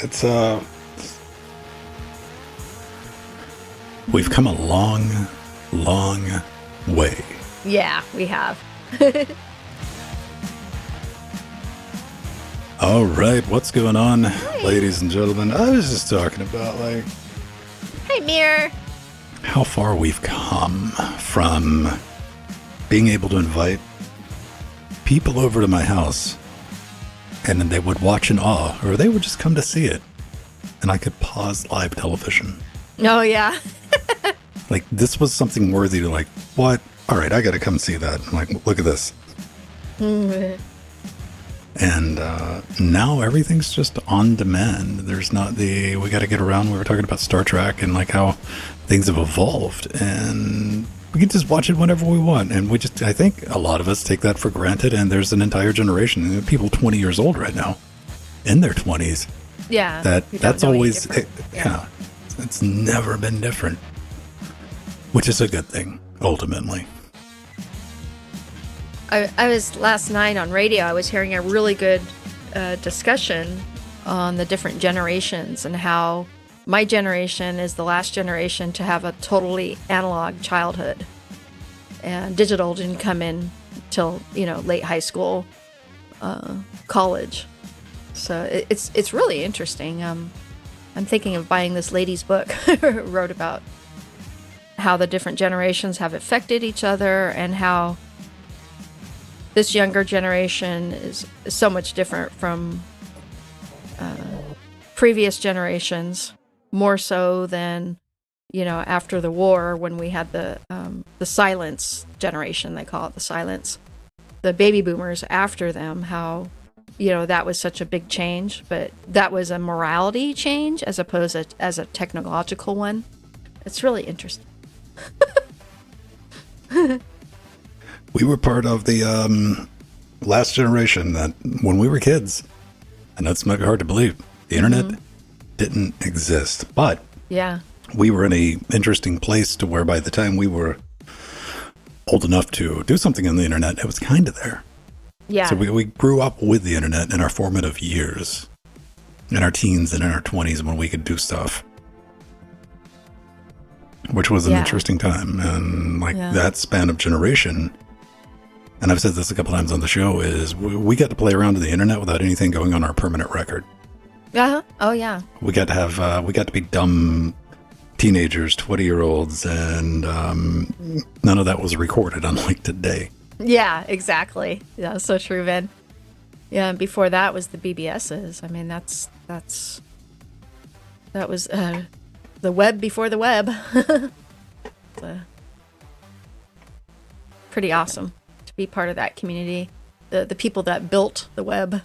It's we've come a long, long way. Yeah, we have. All right, what's going on, Hi. ladies and gentlemen? I was just talking about Hey, Mirror. how far we've come from being able to invite people over to my house, and then they would watch in awe, or they would just come to see it, and I could pause live television. Oh, yeah. Like, this was something worthy to, like, what? All right, I got to come see that. I'm like, look at this. And now everything's just on demand. There's not we got to get around. We were talking about Star Trek and like how things have evolved, and we can just watch it whenever we want. And I think a lot of us take that for granted. And there's an entire generation, people 20 years old right now, in their 20s. Yeah. That's always, yeah. It's never been different, which is a good thing, ultimately. I was last night on radio. I was hearing a really good discussion on the different generations and how my generation is the last generation to have a totally analog childhood, and digital didn't come in till late high school, college. So it's really interesting. I'm thinking of buying this lady's book. Wrote about how the different generations have affected each other and how this younger generation is so much different from previous generations, more so than after the war, when we had the silence generation. They call it the silence. The baby boomers after them, how that was such a big change, but that was a morality change as opposed to as a technological one. It's really interesting. We were part of the last generation that when we were kids, and that's maybe hard to believe, the internet didn't exist. But Yeah. we were in a interesting place to where by the time we were old enough to do something on the internet, it was kind of there. Yeah. So we grew up with the internet in our formative years, in our teens and in our 20s when we could do stuff, which was an interesting time. And that span of generation, and I've said this a couple times on the show, is we got to play around with the internet without anything going on our permanent record. Uh-huh. Oh, yeah. We got to be dumb teenagers, 20-year-olds, and none of that was recorded, unlike today. Yeah, exactly. Yeah, so true, Ben. Yeah, and before that was the BBSs. I mean, that was the web before the web. Pretty awesome to be part of that community. The people that built the web.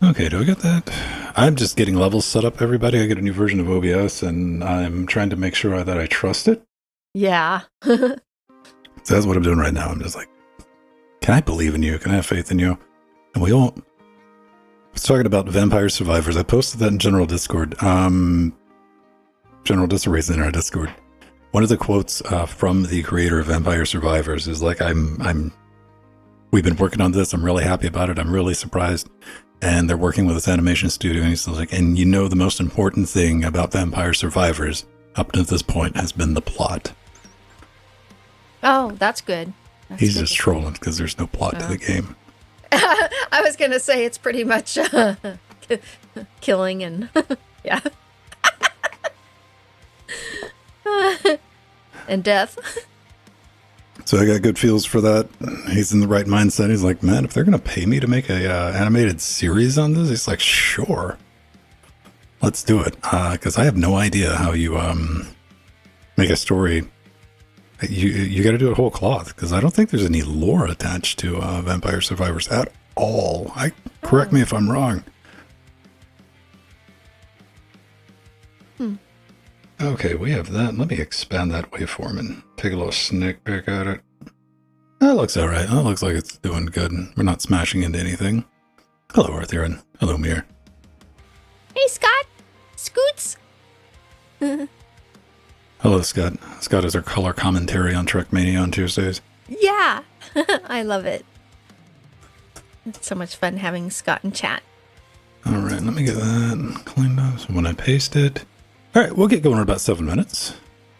Okay, do I get that? I'm just getting levels set up, everybody. I get a new version of OBS, and I'm trying to make sure that I trust it. Yeah. So that's what I'm doing right now. I'm just like, can I believe in you? Can I have faith in you? And we all... I was talking about Vampire Survivors. I posted that in General Discord. General Disarrays in our Discord. One of the quotes from the creator of Vampire Survivors is like, we've been working on this. I'm really happy about it. I'm really surprised. And they're working with this animation studio. And he's like, and the most important thing about Vampire Survivors up to this point has been the plot. Oh, that's good. He's just trolling because there's no plot to the game. I was going to say it's pretty much killing and yeah. And death. So I got good feels for that. He's in the right mindset. He's like, man, if they're going to pay me to make a animated series on this, he's like, sure. Let's do it. Because I have no idea how you make a story. You got to do it whole cloth, because I don't think there's any lore attached to Vampire Survivors at all. Correct me if I'm wrong. Okay, we have that. Let me expand that waveform and take a little sneak peek at it. That looks all right. That looks like it's doing good. We're not smashing into anything. Hello, Arthur, and hello, Mir. Hey, Scott. Scoots. Hello, Scott. Scott is our color commentary on Trekmania on Tuesdays. Yeah. I love it. It's so much fun having Scott in chat. All right, let me get that cleaned up. So when I paste it. All right, we'll get going in about 7 minutes.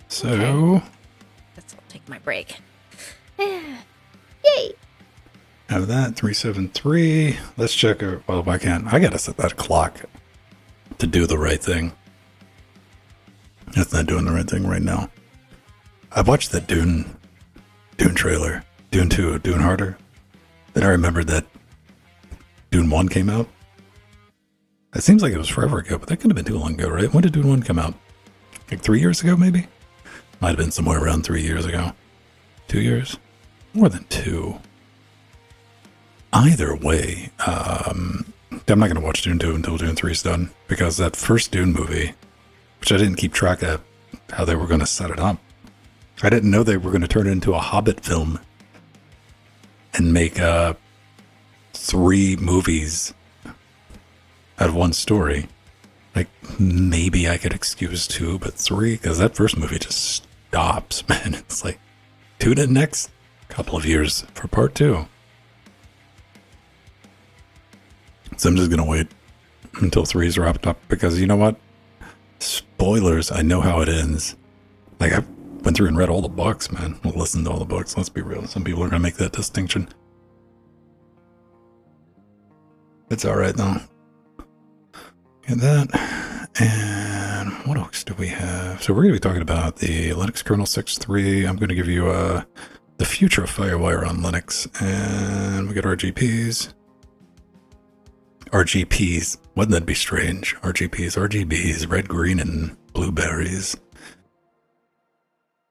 So. Okay. I'll take my break. Yay! Have that, 373. Let's check. Well, I can't. I got to set that clock to do the right thing. It's not doing the right thing right now. I watched that Dune trailer. Dune 2, Dune Harder. Then I remembered that Dune 1 came out. It seems like it was forever ago, but that could have been too long ago, right? When did Dune 1 come out? Like 3 years ago, maybe? Might have been somewhere around 3 years ago. 2 years? More than 2. Either way, I'm not going to watch Dune 2 until Dune 3 is done, because that first Dune movie, which I didn't keep track of how they were going to set it up. I didn't know they were going to turn it into a Hobbit film and make 3 movies out of one story. Like, maybe I could excuse 2, but 3, because that first movie just stops, man. It's like, tune in next couple of years for part 2. So I'm just going to wait until 3 is wrapped up, because you know what? Spoilers, I know how it ends. Like, I went through and read all the books, man. Well, listened to all the books, let's be real. Some people are going to make that distinction. It's alright, though. Get that. And what else do we have? So we're going to be talking about the Linux kernel 6.3. I'm going to give you the future of FireWire on Linux. And we got RGPs. RGPs. Wouldn't that be strange? RGPs, RGBs, red, green, and blueberries.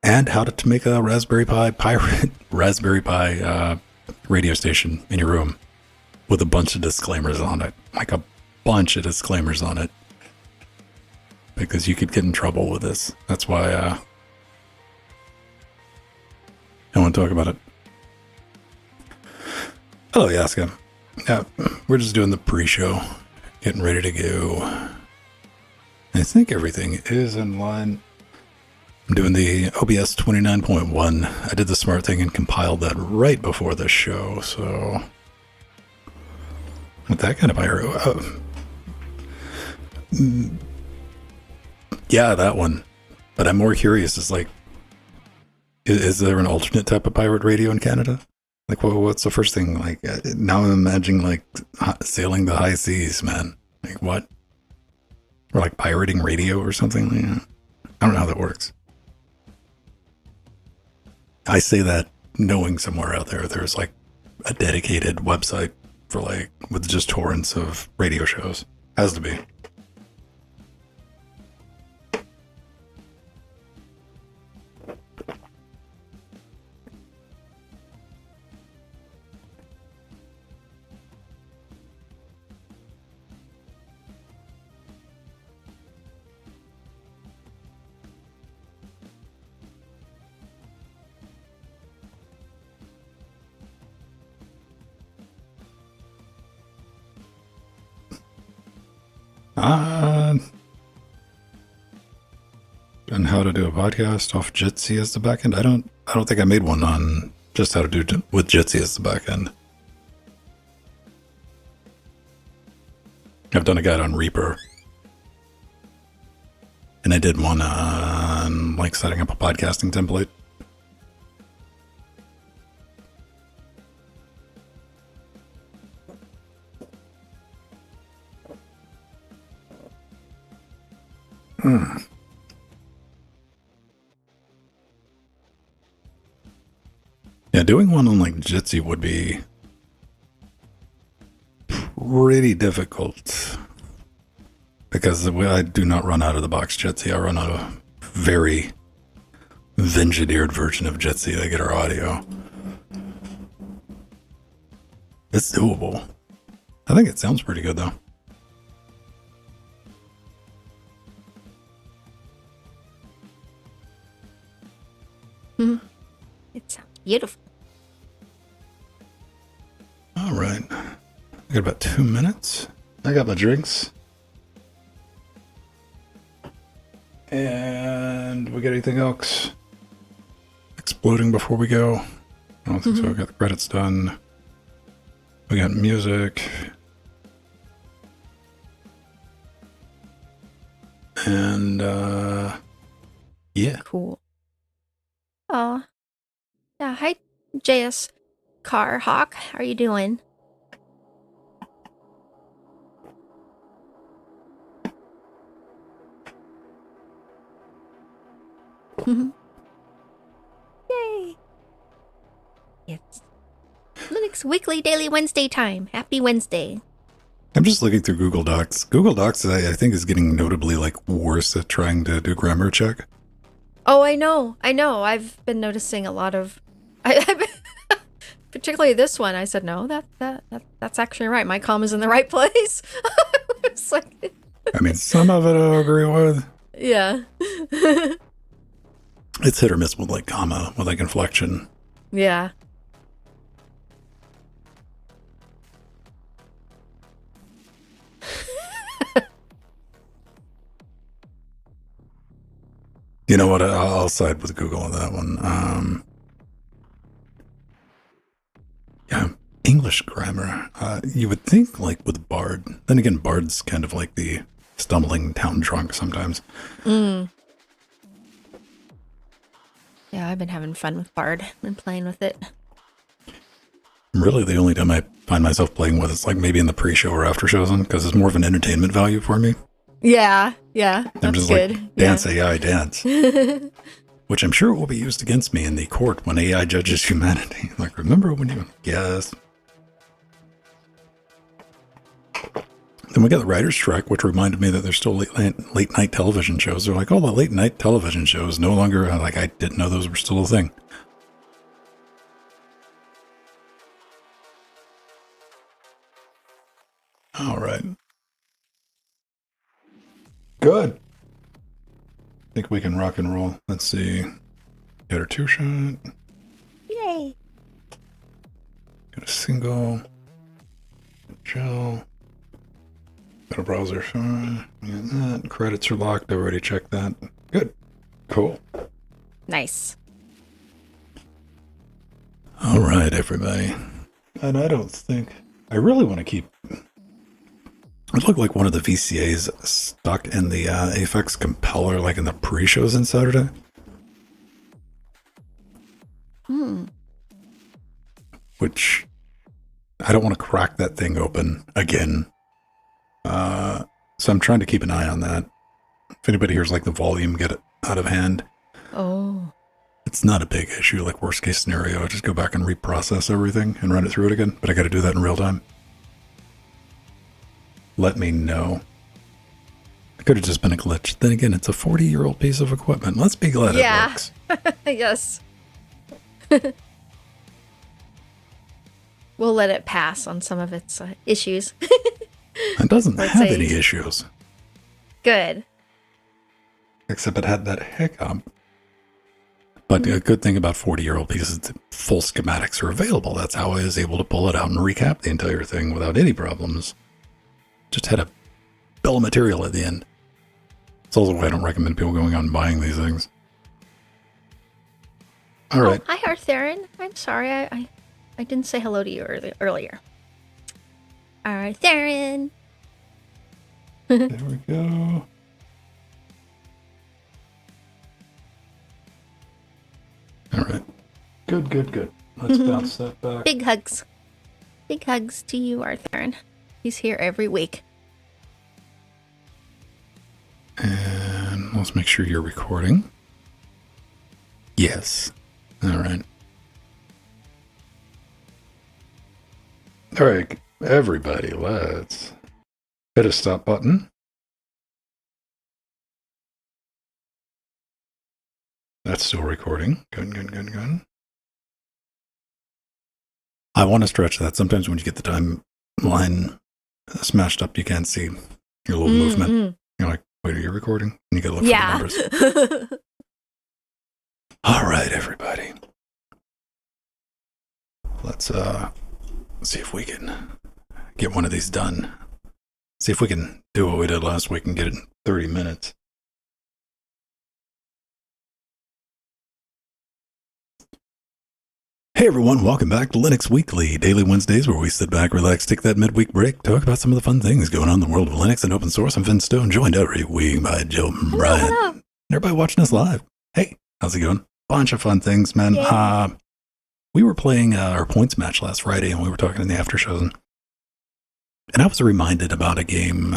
And how to make a Raspberry Pi pirate Raspberry Pi radio station in your room with a bunch of disclaimers on it. Like a bunch of disclaimers on it. Because you could get in trouble with this. That's why I want to talk about it. Hello, Yaska. Yeah, we're just doing the pre-show, getting ready to go. I think everything is in line. I'm doing the OBS 29.1. I did the smart thing and compiled that right before the show, so with that kind of IRO. Yeah, that one. But I'm more curious, is like, is there an alternate type of pirate radio in Canada? Like, what's the first thing? Like, now I'm imagining, like, sailing the high seas, man. Like, what? Or, like, pirating radio or something? Like, I don't know how that works. I say that knowing somewhere out there, there's, like, a dedicated website for, like, with just torrents of radio shows. Has to be. And how to do a podcast off Jitsi as the backend. I don't think I made one on just how to do with Jitsi as the backend. I've done a guide on Reaper. And I did one on like setting up a podcasting template. Yeah, doing one on like Jitsi would be pretty difficult because I do not run out of the box Jitsi. I run a very engineered version of Jitsi to get our audio. It's doable. I think it sounds pretty good though. It sounds beautiful. All right. I got about 2 minutes. I got my drinks. And we got anything else exploding before we go? I don't think so. I got the credits done. We got music. And, yeah. Cool. Oh, yeah. Hi, JS Car Hawk. How are you doing? Yay! It's Linux Weekly Daily Wednesday time. Happy Wednesday. I'm just looking through Google Docs. Google Docs, I think, is getting notably like worse at trying to do grammar check. Oh, I know. I've been noticing a lot of, particularly this one. I said no, that's actually right. My comma's in the right place. It's like, I mean, some of it I agree with. yeah, It's hit or miss with like comma, with like inflection. yeah. You know what? I'll side with Google on that one. Yeah, English grammar. You would think like with Bard. Then again, Bard's kind of like the stumbling town drunk sometimes. Yeah, I've been having fun with Bard. Been playing with it. Really, the only time I find myself playing with it's like maybe in the pre-show or after shows, because it's more of an entertainment value for me. Yeah, I'm that's just good. like, dance AI, dance. Which I'm sure will be used against me in the court when AI judges humanity. Like, remember when you... Yes. Then we got the writer's strike, which reminded me that there's still late night television shows. They're like, oh, the late night television shows no longer... Like, I didn't know those were still a thing. All right. Good. I think we can rock and roll. Let's see. Got our two shot. Yay! Got a single. Gel. Got a browser shot. Got that. Credits are locked. I already checked that. Good. Cool. Nice. All right, everybody. And I don't think... I really want to keep... It looked like one of the VCAs stuck in the Aphex compiler, like in the pre-shows on Saturday. Which, I don't want to crack that thing open again. So I'm trying to keep an eye on that. If anybody hears like the volume get out of hand. Oh. It's not a big issue, like worst case scenario. I just go back and reprocess everything and run it through it again. But I got to do that in real time. Let me know. It could have just been a glitch. Then again, it's a 40-year-old piece of equipment. Let's be glad it works. Yes. We'll let it pass on some of its issues. It doesn't have any issues. Good. Except it had that hiccup. But a good thing about 40-year-old pieces, full schematics are available. That's how I was able to pull it out and recap the entire thing without any problems. Just had a bill of material at the end. It's also why I don't recommend people going out and buying these things. All right. Oh, hi, Arthurian. I'm sorry. I didn't say hello to you earlier. Arthurian. There we go. All right. Good. Let's bounce that back. Big hugs. Big hugs to you, Arthurian. He's here every week. And let's make sure you're recording. Yes. All right. All right, everybody, let's hit a stop button. That's still recording. Good. I want to stretch that. Sometimes when you get the timeline smashed up, you can't see your little movement. You're like, wait, are you recording? And you gotta look for the numbers. All right, everybody. Let's see if we can get one of these done. See if we can do what we did last week and get it in 30 minutes. Hey everyone, welcome back to Linux Weekly, daily Wednesdays where we sit back, relax, take that midweek break, talk about some of the fun things going on in the world of Linux and open source. I'm Vin Stone, joined every week by Joe and Brian. Hello. Everybody watching us live. Hey, how's it going? Bunch of fun things, man. Yay. We were playing our points match last Friday and we were talking in the after shows. And I was reminded about a game,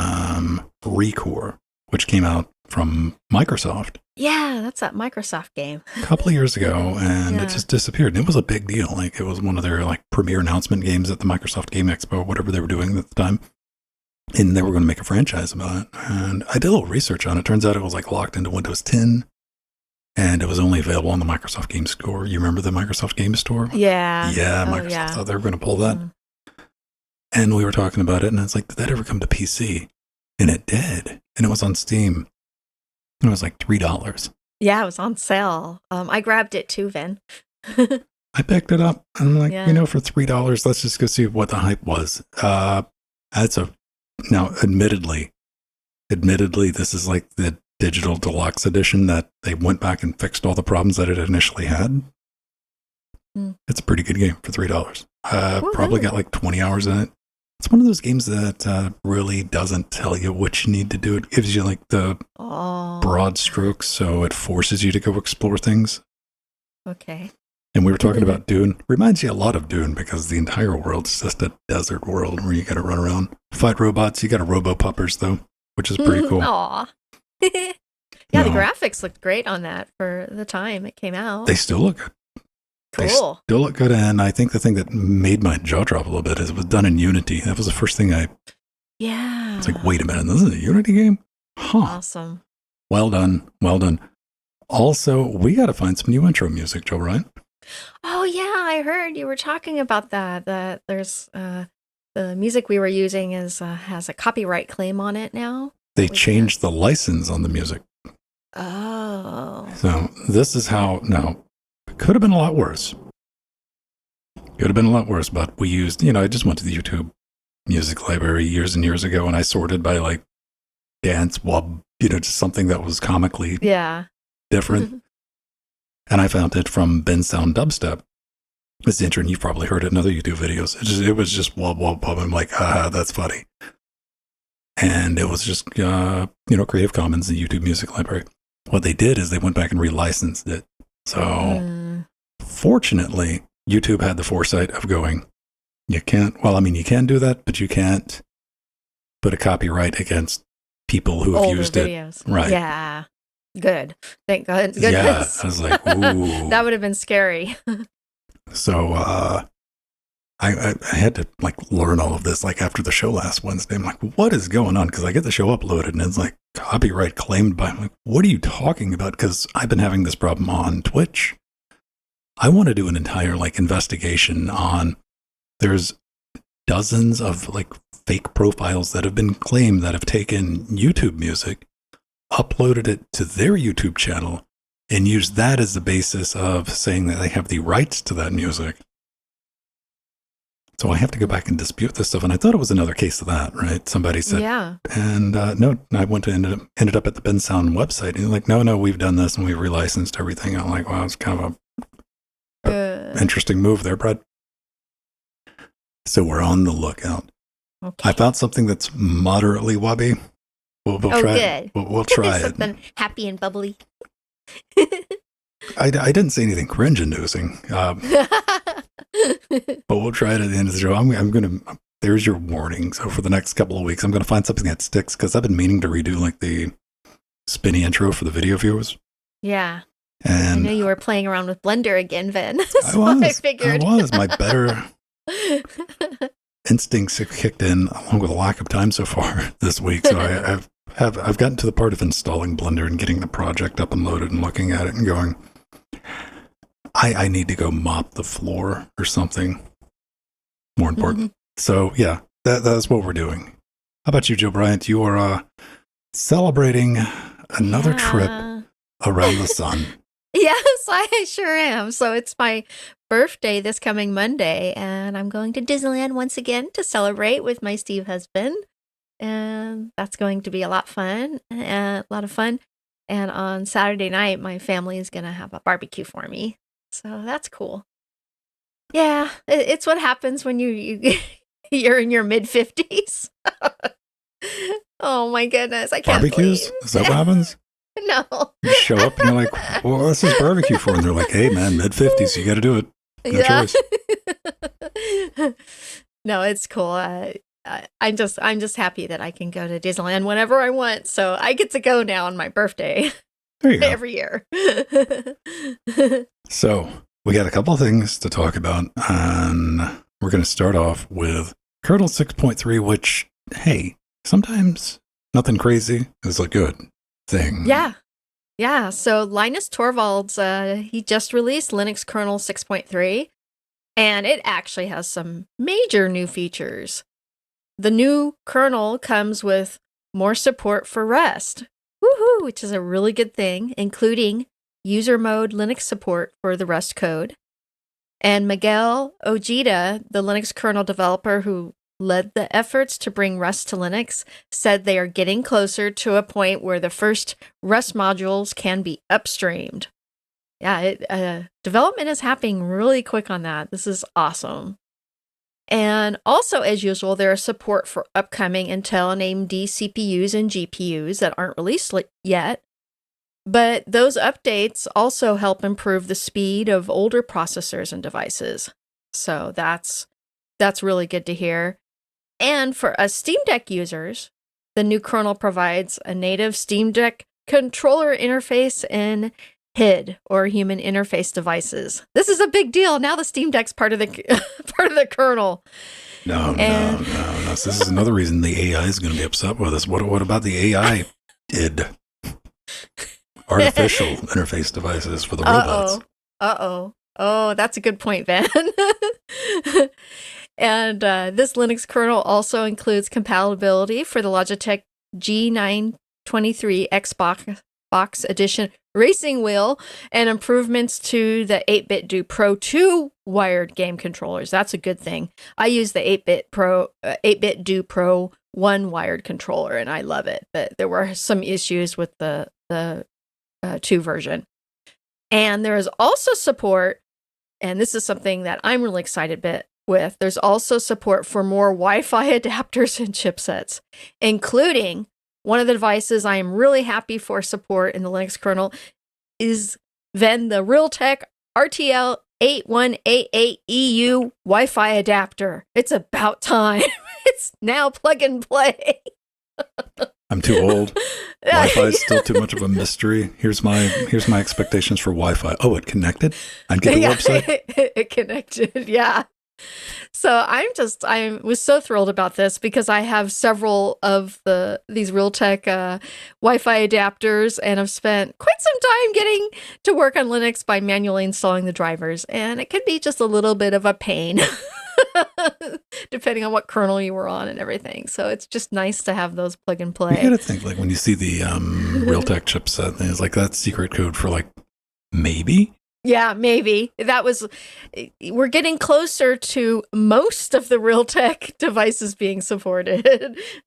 Recore, which came out from Microsoft. Yeah, that's that Microsoft game. A couple of years ago, and it just disappeared. And it was a big deal. Like, it was one of their premier announcement games at the Microsoft Game Expo, whatever they were doing at the time. And they were going to make a franchise about it. And I did a little research on it. Turns out it was locked into Windows 10, and it was only available on the Microsoft Game Store. You remember the Microsoft Game Store? Yeah. Yeah, Microsoft thought they were going to pull that. And we were talking about it, and I was like, did that ever come to PC? And it did. And it was on Steam. And it was like $3. Yeah, it was on sale. I grabbed it too, Vin. I picked it up. I'm like, for $3, let's just go see what the hype was. Now, admittedly, this is like the digital deluxe edition that they went back and fixed all the problems that it initially had. It's a pretty good game for $3. Probably got 20 hours in it. It's one of those games that really doesn't tell you what you need to do. It gives you the broad strokes, so it forces you to go explore things. Okay. And we were talking about Dune. Reminds you a lot of Dune because the entire world's just a desert world where you got to run around, fight robots. You got to robo-puppers, though, which is pretty cool. Aw. Yeah, the graphics looked great on that for the time it came out. They still look good. Cool. They still look good, and I think the thing that made my jaw drop a little bit is it was done in Unity. That was the first thing Yeah. It's like, wait a minute, this is a Unity game? Huh. Awesome. Well done. Well done. Also, we got to find some new intro music, Joe, right? Oh, yeah, I heard you were talking about that. That there's the music we were using has a copyright claim on it now. They changed the license on the music. Oh. So this is how, now, it could have been a lot worse. But we used, I just went to the YouTube music library years and years ago, and I sorted by dance, wub, just something that was comically different. And I found it from Ben Sound Dubstep. It's the intro, and you've probably heard it in other YouTube videos. It was just wub, wub, wub. I'm like, that's funny. And it was just, Creative Commons, the YouTube music library. What they did is they went back and relicensed it. So, fortunately, YouTube had the foresight of going, you can do that, but you can't put a copyright against people who have used videos. It. Right. Yeah. Good. Thank God. Yeah. Goodness. I was like, ooh. That would have been scary. So, I had to learn all of this after the show last Wednesday. I'm like, what is going on? Because I get the show uploaded and it's copyright claimed by. I'm like, what are you talking about? Because I've been having this problem on Twitch. I want to do an entire investigation on. There's dozens of fake profiles that have been claimed that have taken YouTube music, uploaded it to their YouTube channel, and used that as the basis of saying that they have the rights to that music. So I have to go back and dispute this stuff. And I thought it was another case of that, right? Somebody said, yeah. And no, I went to ended up at the Ben Sound website. And he's like, no, we've done this and we've relicensed everything. And I'm like, wow, it's kind of a interesting move there, Brad. So we're on the lookout. Okay. I found something that's moderately wubby. We'll try it. We'll try something happy and bubbly. I didn't say anything cringe-inducing. But we'll try it at the end of the show. I'm going to, there's your warning. So for the next couple of weeks, I'm going to find something that sticks because I've been meaning to redo the spinny intro for the video viewers. Yeah. And I know you were playing around with Blender again, Vin. I figured. My better instincts have kicked in along with a lack of time so far this week. So I've gotten to the part of installing Blender and getting the project up and loaded and looking at it and going, I need to go mop the floor or something more important. So yeah, that's what we're doing. How about you, Joe Bryant? You are celebrating another trip around the sun. Yes, I sure am. So it's my birthday this coming Monday, and I'm going to Disneyland once again to celebrate with my Steve husband. And that's going to be a lot of fun. And on Saturday night, my family is going to have a barbecue for me. So that's cool. Yeah, it's what happens when you're in your mid-50s. Oh my goodness, I can't Barbecues? believe. Is that what happens? No. You show up and you're like, well, what's this barbecue for? And they're like, hey, man, mid-50s, you got to do it. No choice. No, it's cool. I'm just happy that I can go to Disneyland whenever I want. So I get to go now on my birthday There you go. every year. So we got a couple of things to talk about, and we're going to start off with Kernel 6.3, which, hey, sometimes nothing crazy is a good thing. Yeah. Yeah. So Linus Torvalds, he just released Linux kernel 6.3, and it actually has some major new features. The new kernel comes with more support for Rust, woohoo, which is a really good thing, including user mode Linux support for the Rust code. And Miguel Ojeda, the Linux kernel developer who led the efforts to bring Rust to Linux, said they are getting closer to a point where the first Rust modules can be upstreamed. Yeah, development is happening really quick on that. This is awesome. And also, as usual, there is support for upcoming Intel and AMD CPUs and GPUs that aren't released yet. But those updates also help improve the speed of older processors and devices. So that's really good to hear. And for us Steam Deck users, the new kernel provides a native Steam Deck controller interface in HID, or human interface devices. This is a big deal. Now the Steam Deck's part of the part of the kernel. No. So this is another reason the AI is going to be upset with us. What about the AI HID? Artificial interface devices for the robots. Oh, that's a good point, Ben. And this Linux kernel also includes compatibility for the Logitech G923 Xbox Edition racing wheel and improvements to the 8-bit Do Pro 2 wired game controllers. That's a good thing. I use the 8-bit Do Pro 1 wired controller, and I love it. But there were some issues with the 2 version. And there is also support, and this is something that I'm really excited with. There's also support for more Wi-Fi adapters and chipsets, including one of the devices I am really happy for support in the Linux kernel is then the Realtek RTL 8188EU Wi-Fi adapter. It's about time. It's now plug and play. I'm too old. Wi-Fi is still too much of a mystery. Here's my expectations for Wi-Fi. Oh, it connected? I'd get the website? It connected, yeah. So I was so thrilled about this because I have several of these Realtek Wi-Fi adapters, and I've spent quite some time getting to work on Linux by manually installing the drivers, and it can be just a little bit of a pain depending on what kernel you were on and everything. So it's just nice to have those plug and play. You gotta think, like, when you see the Realtek chipset, it's like that's secret code for, like, maybe? Yeah, maybe. We're getting closer to most of the Realtek devices being supported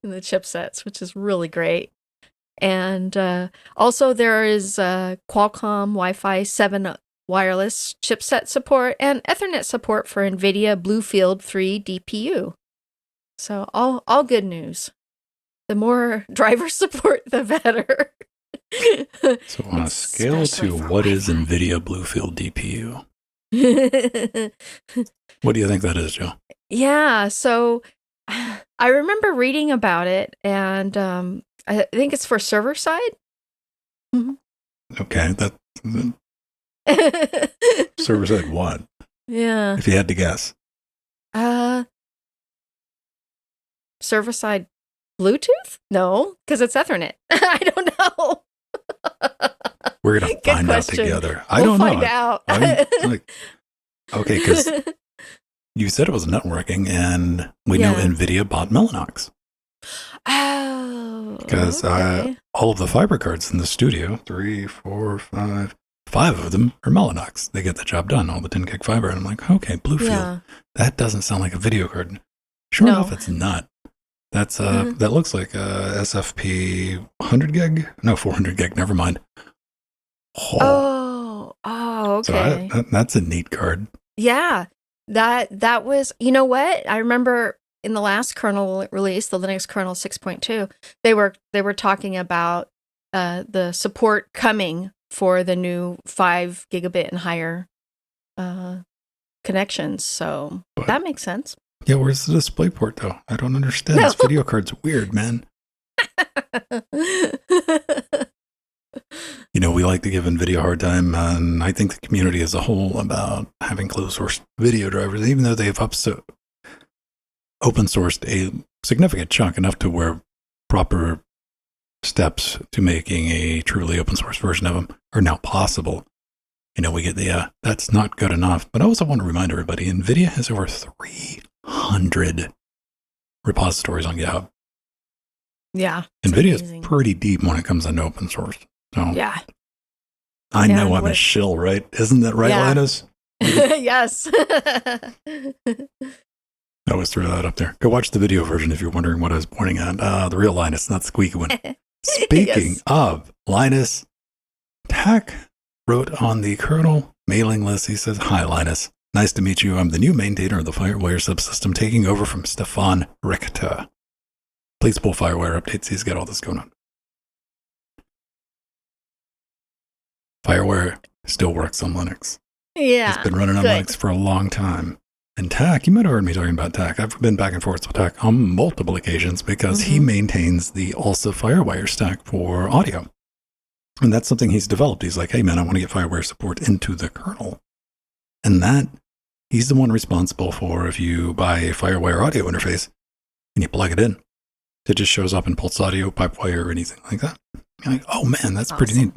in the chipsets, which is really great. And also there is Qualcomm Wi-Fi 7 wireless chipset support and Ethernet support for NVIDIA Bluefield 3 DPU. So all good news. The more driver support, the better. So on a scale to what is NVIDIA Bluefield DPU? What do you think that is, Joe? Yeah, so I remember reading about it, and I think it's for server side. Okay, that server side what? Yeah. If you had to guess. Server side Bluetooth? No, because it's Ethernet. I don't know. We're gonna find out together. I We'll don't know. find out. I'm like, okay, because you said it was networking, and we know NVIDIA bought Mellanox. Oh. Because okay. all of the fiber cards in the studio, 3, 4, 5 of them are Mellanox. They get the job done, all the 10 gig fiber. And I'm like, okay, Bluefield. That doesn't sound like a video card. Sure enough, it's not. That's that looks like a SFP 100 gig. No, 400 gig. Never mind. Oh, okay. So that's a neat card. Yeah. That was, you know what? I remember in the last kernel release, the Linux kernel 6.2, they were talking about the support coming for the new 5 gigabit and higher connections. So But, that makes sense. yeah, where's the display port though? I don't understand. No. This video card's weird, man. You know, we like to give NVIDIA a hard time, and I think the community as a whole about having closed source video drivers, even though they've open sourced a significant chunk, enough to where proper steps to making a truly open source version of them are now possible. You know, we get the, that's not good enough. But I also want to remind everybody, NVIDIA has over 300 repositories on GitHub. Yeah. NVIDIA is pretty deep when it comes into open source. So yeah. I know I'm a shill, right? Isn't that right, Linus? Yes. I always throw that up there. Go watch the video version if you're wondering what I was pointing at. The real Linus, not the squeaky one. Speaking of Linus, Tack wrote on the kernel mailing list. He says, "Hi, Linus. Nice to meet you. I'm the new maintainer of the FireWire subsystem, taking over from Stefan Richter. Please pull FireWire updates. He's got all this going on." FireWire still works on Linux. Yeah. It's been running on Linux for a long time. And Tack, you might have heard me talking about Tack. I've been back and forth with Tack on multiple occasions because he maintains the also FireWire stack for audio. And that's something he's developed. He's like, hey man, I want to get FireWire support into the kernel. And that, he's the one responsible for, if you buy a FireWire audio interface and you plug it in, it just shows up in Pulse Audio, Pipewire, or anything like that. You're like, oh man, that's pretty neat.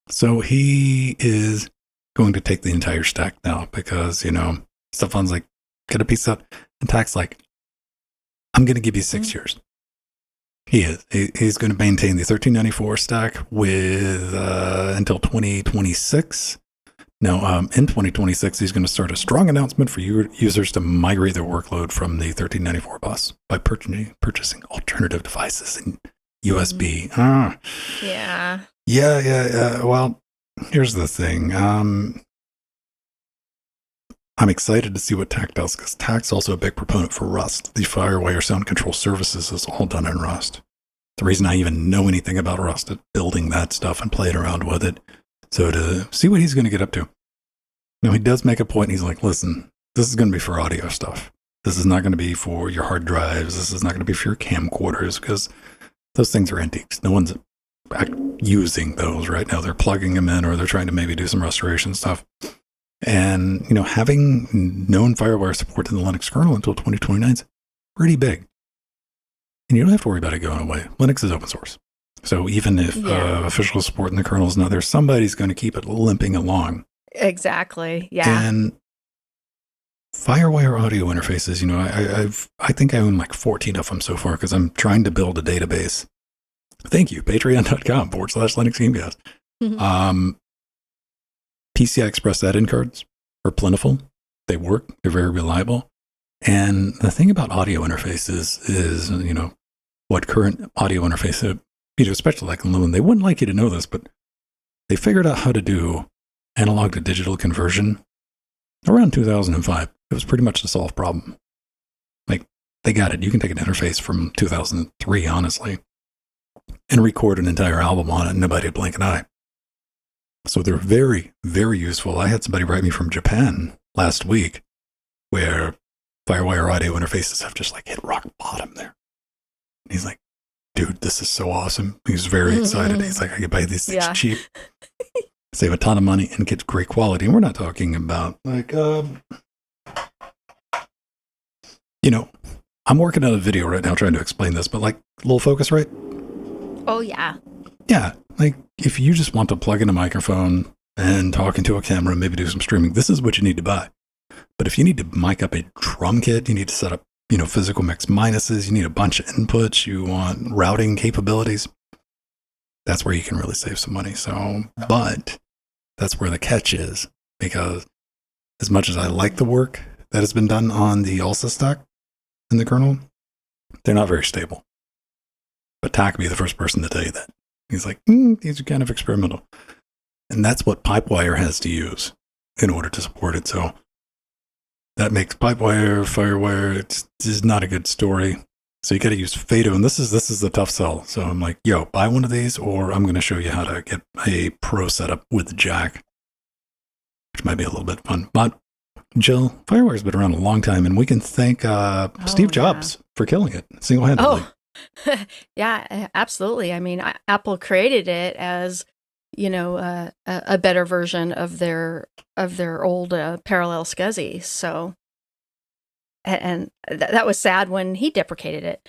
So he is going to take the entire stack now because, you know, Stefan's like, get a piece up. And Tack's like, I'm going to give you 6 years. He is. He's going to maintain the 1394 stack with until 2026. Now, in 2026, he's going to start a strong announcement for users to migrate their workload from the 1394 bus by purchasing alternative devices and USB. Yeah. Yeah. Well, here's the thing. I'm excited to see what Tack does because Tack's also a big proponent for Rust. The FireWire sound control services is all done in Rust. The reason I even know anything about Rust is building that stuff and playing around with it. So to see what he's going to get up to. Now, he does make a point. He's like, listen, this is going to be for audio stuff. This is not going to be for your hard drives. This is not going to be for your camcorders because those things are antiques. No one's using those right now. They're plugging them in or they're trying to maybe do some restoration stuff. And, you know, having known FireWire support in the Linux kernel until 2029 is pretty big. And you don't have to worry about it going away. Linux is open source. So even if official support in the kernel is not there, somebody's going to keep it limping along. Exactly. Yeah. And FireWire audio interfaces, you know, I think I own like 14 of them so far because I'm trying to build a database. Thank you. Patreon.com/Linux Gamecast. PCI Express add-in cards are plentiful. They work. They're very reliable. And the thing about audio interfaces is, you know, what current audio interface, you know, especially like Lumen, they wouldn't like you to know this, but they figured out how to do analog to digital conversion around 2005. It was pretty much the solved problem. Like, they got it. You can take an interface from 2003, honestly, and record an entire album on it, and nobody would blink an eye. So they're very, very useful. I had somebody write me from Japan last week where FireWire audio interfaces have just like hit rock bottom there. And he's like, dude, this is so awesome. He's very excited. He's like, I can buy these things cheap, save a ton of money, and get great quality. And we're not talking about like, you know, I'm working on a video right now trying to explain this, but like little Focusrite. Oh, yeah. Yeah. Like if you just want to plug in a microphone and talk into a camera, maybe do some streaming, this is what you need to buy. But if you need to mic up a drum kit, you need to set up, you know, physical mix minuses, you need a bunch of inputs, you want routing capabilities, that's where you can really save some money. So, but that's where the catch is, because as much as I like the work that has been done on the ALSA stack in the kernel, they're not very stable. But Tack would be the first person to tell you that. He's like, these are kind of experimental. And that's what Pipewire has to use in order to support it. So that makes Pipewire, Firewire. It's just not a good story. So you got to use FADO, and this is the tough sell. So I'm like, yo, buy one of these, or I'm going to show you how to get a pro setup with the jack, which might be a little bit fun. But Jill, Firewire's been around a long time, and we can thank Steve Jobs for killing it single-handedly. Oh, yeah, absolutely. I mean, Apple created it as, a better version of their old parallel SCSI. So, and that was sad when he deprecated it.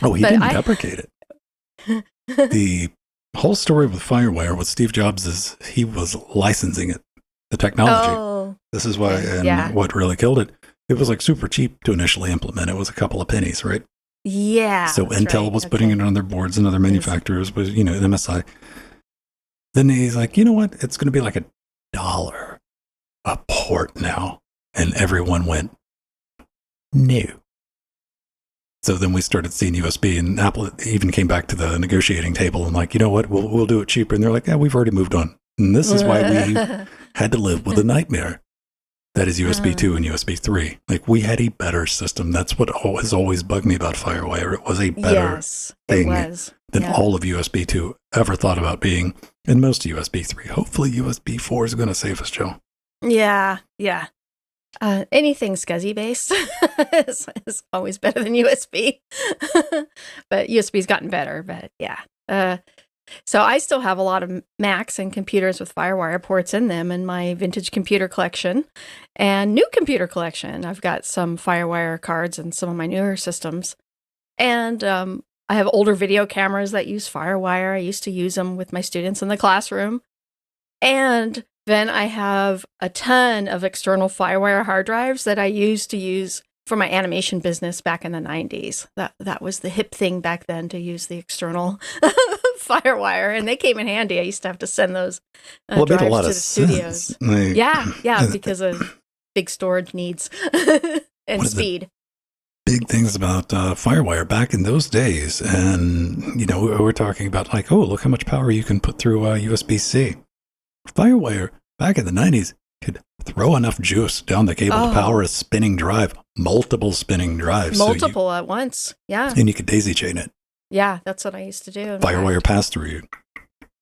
Oh, he didn't deprecate it. The whole story with Firewire with Steve Jobs is he was licensing it, the technology. Oh, this is why, and what really killed it. It was like super cheap to initially implement. It was a couple of pennies, right? Yeah. So Intel was putting it on their boards, and other manufacturers was, MSI. Then he's like, you know what? It's going to be like $1 a port now. And everyone went, no. So then we started seeing USB, and Apple even came back to the negotiating table and like, you know what? We'll do it cheaper. And they're like, yeah, we've already moved on. And this is why we had to live with a nightmare. That is USB 2 and USB 3. Like, we had a better system. That's what has always bugged me about Firewire. It was a better thing than all of USB 2 ever thought about being, and most USB 3. Hopefully USB 4 is going to save us, Joe. Yeah. Anything SCSI based is always better than USB. But USB's gotten better, but yeah. So I still have a lot of Macs and computers with Firewire ports in them in my vintage computer collection and new computer collection. I've got some Firewire cards in some of my newer systems. And I have older video cameras that use Firewire. I used to use them with my students in the classroom. And then I have a ton of external Firewire hard drives that I used to use for my animation business back in the 90s. That was the hip thing back then, to use the external Firewire, and they came in handy. I used to have to send those drives it made a lot to of the studios. Yeah, because of big storage needs and speed. Big things about Firewire back in those days, and we're talking about like, oh, look how much power you can put through USB-C. Firewire back in the 90s could throw enough juice down the cable to power a spinning drive, multiple spinning drives. Multiple at once, yeah. And you could daisy chain it. Yeah, that's what I used to do. Firewire passed through you.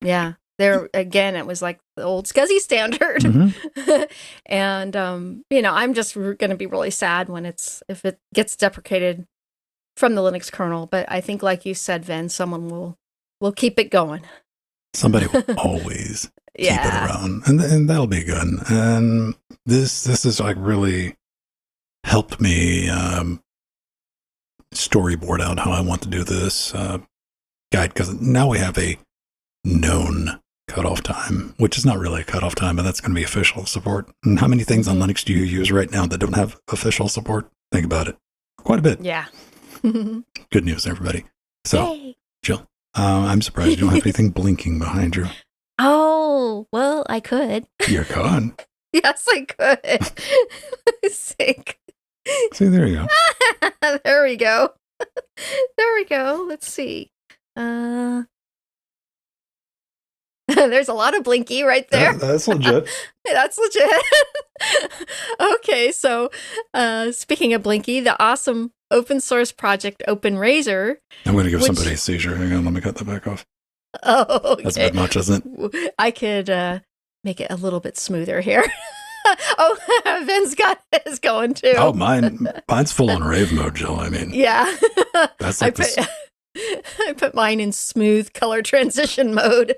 Yeah. There, again, it was like the old SCSI standard. Mm-hmm. And, I'm just going to be really sad when if it gets deprecated from the Linux kernel. But I think, like you said, Vin, someone will keep it going. Somebody will always keep it around, and that'll be good. And this is like really helped me storyboard out how I want to do this guide, because now we have a known cutoff time, which is not really a cutoff time, but that's going to be official support. And how many things on Linux do you use right now that don't have official support? Think about it. Quite a bit. Yeah. Good news, everybody. So, Yay. Jill, I'm surprised you don't have anything blinking behind you. Oh, well, I could. You're gone. Yes, I could. Sick. See, there you go. There we go. There we go. Let's see. There's a lot of blinky right there. That's legit. That's legit. Okay, so speaking of blinky, the awesome open source project OpenRazor. I'm going to give somebody a seizure. Hang on, let me cut that back off. Oh, okay. That's a bit much, isn't it? I could make it a little bit smoother here. Oh, Vin's got his going too. Oh, mine's full on rave mode, Jill. I mean, yeah. That's like I put mine in smooth color transition mode.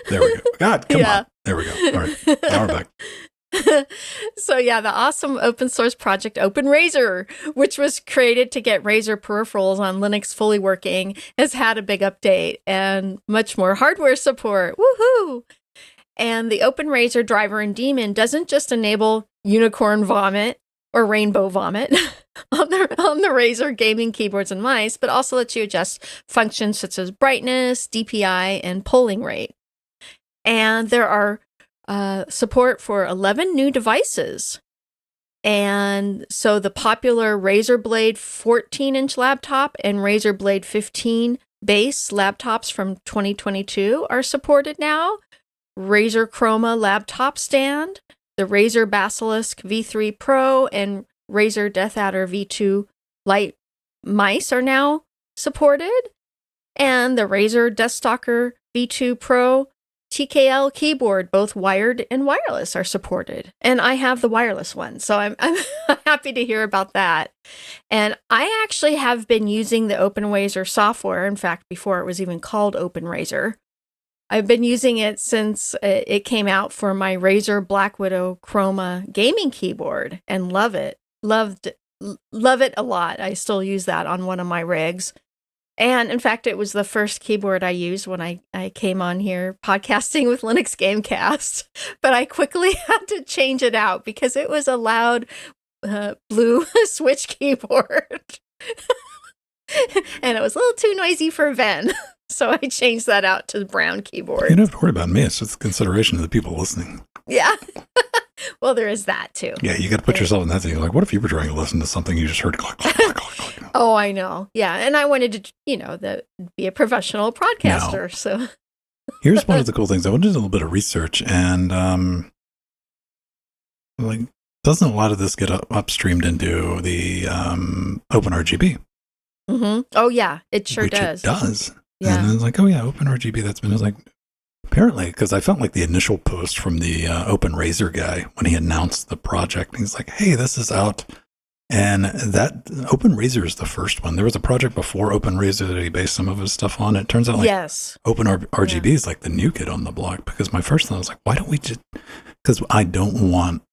There we go. God, come on. There we go. All right. Now we're back. So yeah, the awesome open source project OpenRazor, which was created to get Razor peripherals on Linux fully working, has had a big update and much more hardware support. Woohoo! And the OpenRazor driver and daemon doesn't just enable unicorn vomit or rainbow vomit on the Razor gaming keyboards and mice, but also lets you adjust functions such as brightness, DPI, and polling rate. And there are support for 11 new devices. And so the popular Razer Blade 14-inch laptop and Razer Blade 15 base laptops from 2022 are supported now. Razer Chroma laptop stand, the Razer Basilisk V3 Pro and Razer Death Adder V2 Lite mice are now supported. And the Razer Deathstalker V2 Pro TKL keyboard, both wired and wireless, are supported. And I have the wireless one, so I'm happy to hear about that. And I actually have been using the OpenRazer software. In fact, before it was even called OpenRazer. I've been using it since it came out for my Razer Black Widow Chroma gaming keyboard and love it. Love it a lot. I still use that on one of my rigs. And in fact, it was the first keyboard I used when I came on here podcasting with Linux Gamecast. But I quickly had to change it out because it was a loud blue switch keyboard. And it was a little too noisy for Ven. So I changed that out to the brown keyboard. You don't have to worry about me. It's just a consideration of the people listening. Yeah. Well, there is that too. Yeah, you got to put yourself in that thing. Like, what if you were trying to listen to something you just heard click, click, click, click, click? Oh, I know. Yeah, and I wanted to, be a professional broadcaster. So here's one of the cool things. I went to do a little bit of research, and doesn't a lot of this get upstreamed into the OpenRGB? Mm-hmm. Oh yeah, it sure does. It does. Yeah. And it's like, oh yeah, OpenRGB. That's been like. Apparently, because I felt like the initial post from the OpenRazer guy when he announced the project, he's like, hey, this is out. And that OpenRazer is the first one. There was a project before OpenRazer that he based some of his stuff on. It turns out like OpenRGB is like the new kid on the block, because my first thought was like, why don't we just, because I don't want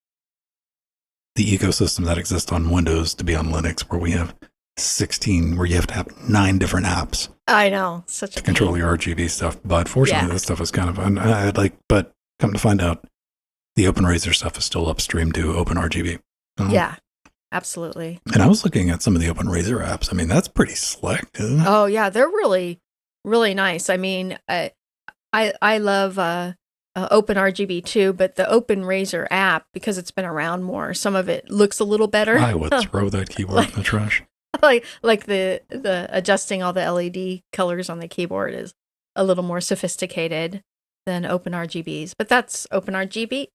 the ecosystem that exists on Windows to be on Linux, where we have 16, where you have to have 9 different apps. I know, to control your RGB stuff, but fortunately, this stuff is kind of but come to find out, the OpenRazer stuff is still upstream to OpenRGB. Yeah, absolutely. And I was looking at some of the OpenRazer apps. I mean, that's pretty slick, isn't it? Oh yeah, they're really, really nice. I mean, I love OpenRGB too, but the OpenRazer app, because it's been around more, some of it looks a little better. I would throw that keyboard in the trash. like the adjusting all the LED colors on the keyboard is a little more sophisticated than OpenRGB's, but that's RGB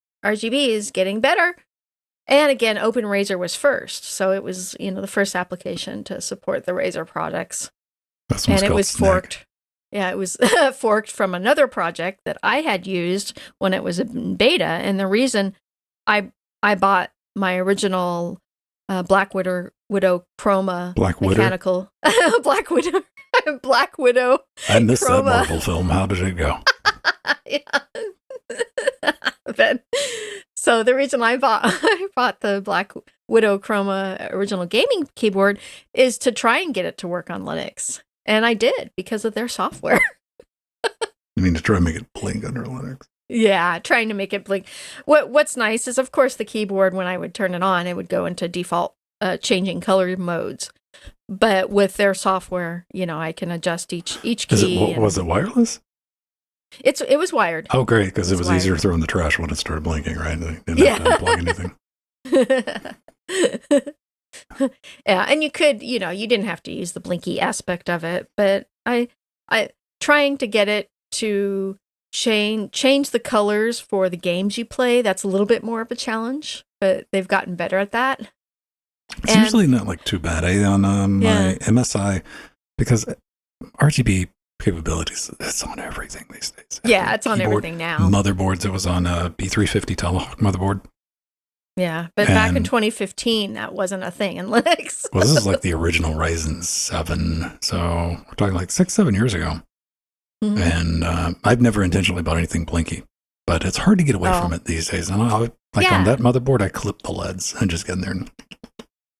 is getting better. And again, OpenRazer was first, so it was the first application to support the Razer products, and it was forked. Yeah, it was forked from another project that I had used when it was in beta, and the reason I bought my original Black Widow Chroma mechanical Black Widow I missed Chroma. that Marvel film. How did it go? So the reason I bought the Black Widow Chroma original gaming keyboard is to try and get it to work on Linux, and I did because of their software. You mean to try and make it blink under Linux? Yeah, trying to make it blink. What's nice is, of course, the keyboard, when I would turn it on, it would go into default changing color modes. But with their software, I can adjust each key. Was it wireless? It was wired. Oh, great, because it was wired. easier to throw in the trash when it started blinking, right? They didn't have to unplug anything. Yeah, and you could, you didn't have to use the blinky aspect of it, but I trying to get it to change the colors for the games you play, that's a little bit more of a challenge, but they've gotten better at that. It's usually not like too bad on my MSI, because RGB capabilities, it's on everything these days. Yeah, it's on everything now. Motherboards, it was on a B350 Tomahawk motherboard. Yeah, but back in 2015, that wasn't a thing in Linux. Well, this is like the original Ryzen 7, so we're talking like 6-7 years ago. Mm-hmm. And I've never intentionally bought anything blinky, but it's hard to get away from it these days. And on that motherboard, I clipped the LEDs and just get in there and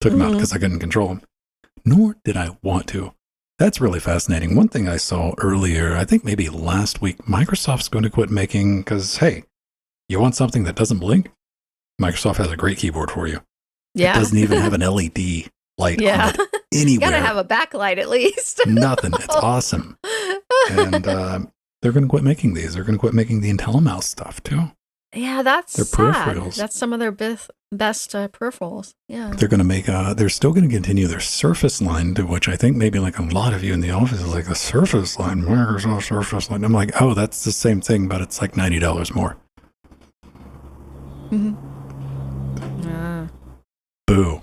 took them out because I couldn't control them. Nor did I want to. That's really fascinating. One thing I saw earlier, I think maybe last week, Microsoft's going to quit making, because, hey, you want something that doesn't blink? Microsoft has a great keyboard for you. Yeah. It doesn't even have an LED light on it anywhere. You gotta have a backlight at least. Nothing. It's awesome. And they're going to quit making these. They're going to quit making the IntelliMouse stuff too. Yeah, that's their sad. Peripherals. That's some of their best peripherals. Yeah. They're going to make, they're still going to continue their Surface line, to which I think maybe like a lot of you in the office is like, the Surface line, Microsoft Surface line. I'm like, oh, that's the same thing, but it's like $90 more. Mm-hmm. Boo.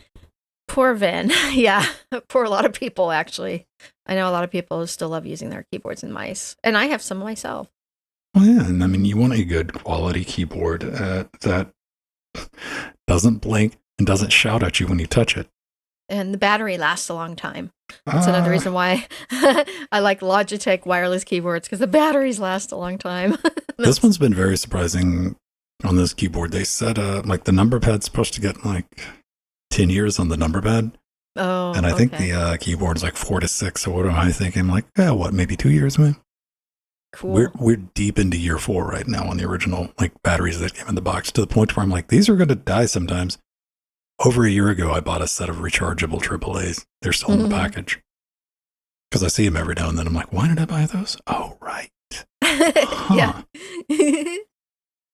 Poor Vin. Yeah, poor a lot of people, actually. I know a lot of people who still love using their keyboards and mice, and I have some myself. Well, yeah, and I mean, you want a good quality keyboard that doesn't blink and doesn't shout at you when you touch it. And the battery lasts a long time. That's another reason why I like Logitech wireless keyboards, because the batteries last a long time. This one's been very surprising on this keyboard. They said like the number pad's supposed to get like 10 years on the number pad. Oh, and I think the keyboard is like 4 to 6. So what am I thinking? I'm like, yeah, what, maybe 2 years, man? Cool. We're deep into year 4 right now on the original like batteries that came in the box, to the point where I'm like, these are going to die sometimes. Over a year ago, I bought a set of rechargeable AAAs. They're still in the package. Because I see them every now and then. I'm like, why did I buy those? Oh, right. Yeah.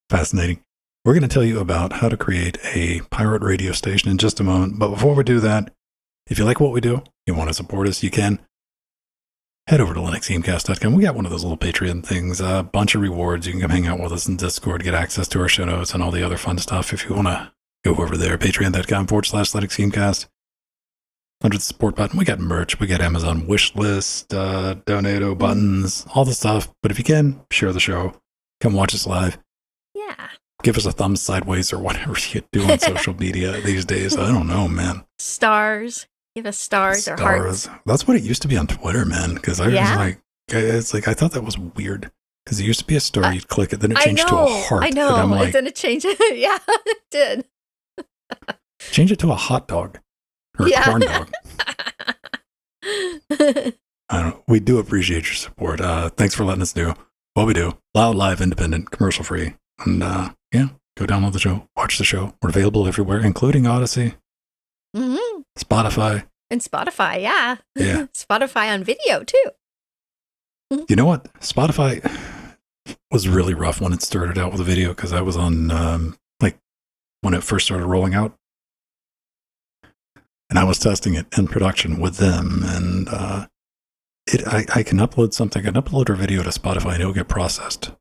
Fascinating. We're going to tell you about how to create a pirate radio station in just a moment. But before we do that, if you like what we do, you want to support us, you can. Head over to linuxgamecast.com. We got one of those little Patreon things, a bunch of rewards. You can come hang out with us in Discord, get access to our show notes and all the other fun stuff. If you want to go over there, patreon.com/linuxgamecast. Under the support button, we got merch, we got Amazon wish list, donato buttons, all the stuff. But if you can, share the show. Come watch us live. Yeah. Give us a thumbs sideways or whatever you do on social media these days. I don't know, man. Stars. Give us stars or hearts. That's what it used to be on Twitter, man. Because I was like, it's like, I thought that was weird. Because it used to be a star, you'd click it, then it changed to a heart. I know. And I'm like, then it changed. Yeah, it did. Change it to a hot dog or a corn dog. We do appreciate your support. Thanks for letting us do what we do. Loud, live, independent, commercial free. And yeah, go download the show, watch the show. We're available everywhere, including Odyssey, Spotify. And Spotify, yeah. Yeah. Spotify on video, too. You know what? Spotify was really rough when it started out with a video, because I was on, like, when it first started rolling out. And I was testing it in production with them. And I can upload something. I can upload a video to Spotify and it'll get processed.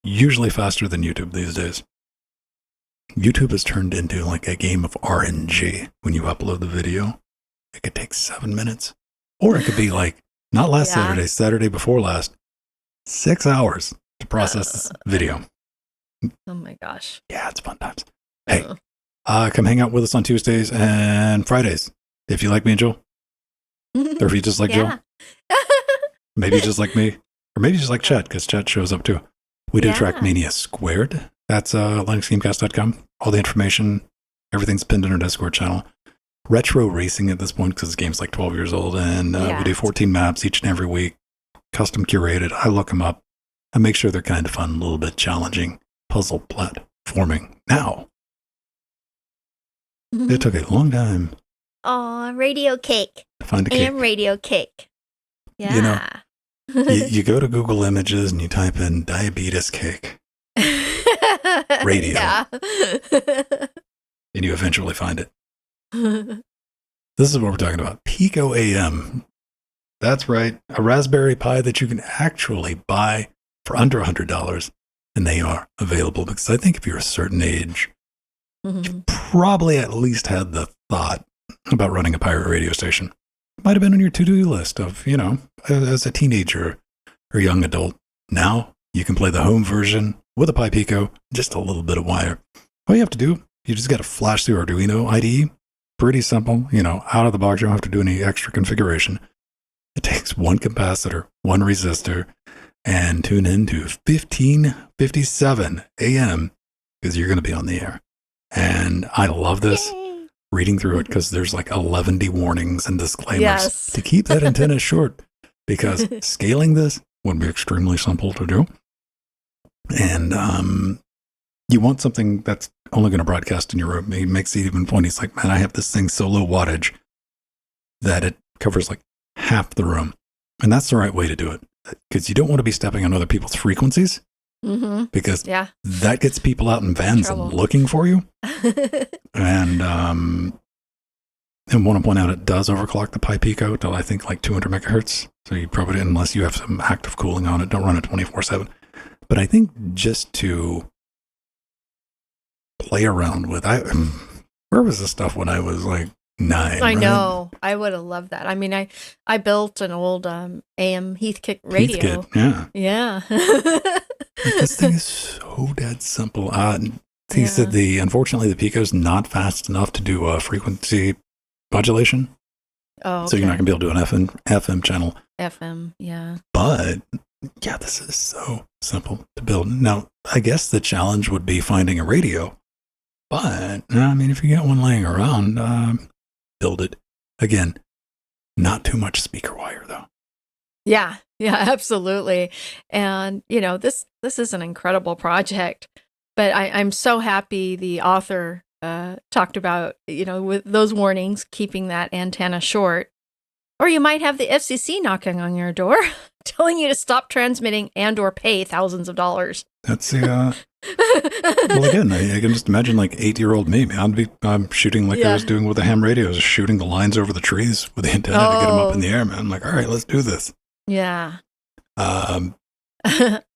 Usually faster than YouTube these days. YouTube has turned into like a game of RNG when you upload the video. It could take 7 minutes. Or it could be like, not last Saturday, Saturday before last, 6 hours to process this video. Oh my gosh. Yeah, it's fun times. Hey, come hang out with us on Tuesdays and Fridays. If you like me and Joel. Or if you just like Joel. Maybe just like me. Or maybe just like Chet, because Chet shows up too. We do Trackmania Squared. That's linuxgamecast.com. All the information, everything's pinned in our Discord channel. Retro racing at this point, because the game's like 12 years old. And we do 14 maps each and every week. Custom curated. I look them up. I make sure they're kind of fun, a little bit challenging. Puzzle platforming. Now, it took a long time. Aw, Radio Cake. To find a cake. And Radio Cake. Yeah. You know, you go to Google Images and you type in diabetes cake. Radio. Yeah. And you eventually find it. This is what we're talking about. Pico AM. That's right. A Raspberry Pi that you can actually buy for under $100. And they are available, because I think if you're a certain age, you probably at least had the thought about running a pirate radio station. It might have been on your to-do list of, you know, as a teenager or young adult. Now you can play the home version with a Pi Pico, just a little bit of wire. All you have to do, you just got to flash through Arduino IDE. Pretty simple, you know, out of the box. You don't have to do any extra configuration. It takes one capacitor, one resistor, and tune into 1557 AM, because you're going to be on the air. And I love this. Yay. Reading through it, because there's like 11 warnings and disclaimers to keep that antenna short, because scaling this would be extremely simple to do. And you want something that's only going to broadcast in your room. He makes it even funny. He's like, man, I have this thing so low wattage that it covers like half the room. And that's the right way to do it, because you don't want to be stepping on other people's frequencies. Because that gets people out in vans looking for you. And want to point out, it does overclock the Pi Pico to, I think, like 200 megahertz. So you probably, unless you have some active cooling on it, don't run it 24/7. But I think just to play around with, Where was this stuff when I was like 9? I know. I would have loved that. I mean, I built an old AM Heathkit radio. Heathkit, yeah. Yeah. Like, this thing is so dead simple. He said unfortunately the Pico's not fast enough to do frequency modulation. Oh, okay. So you're not going to be able to do an FM channel. FM, yeah. But yeah, this is so simple to build. Now, I guess the challenge would be finding a radio. But, I mean, if you get one laying around, build it. Again, not too much speaker wire, though. Yeah, absolutely. And, this is an incredible project. But I'm so happy the author talked about, with those warnings, keeping that antenna short. Or you might have the FCC knocking on your door, telling you to stop transmitting and or pay thousands of dollars. That's the... well, again, I can just imagine like 8-year-old me. I'm shooting like I was doing with the ham radios, shooting the lines over the trees with the antenna to get them up in the air, man. I'm like, all right, let's do this. Yeah.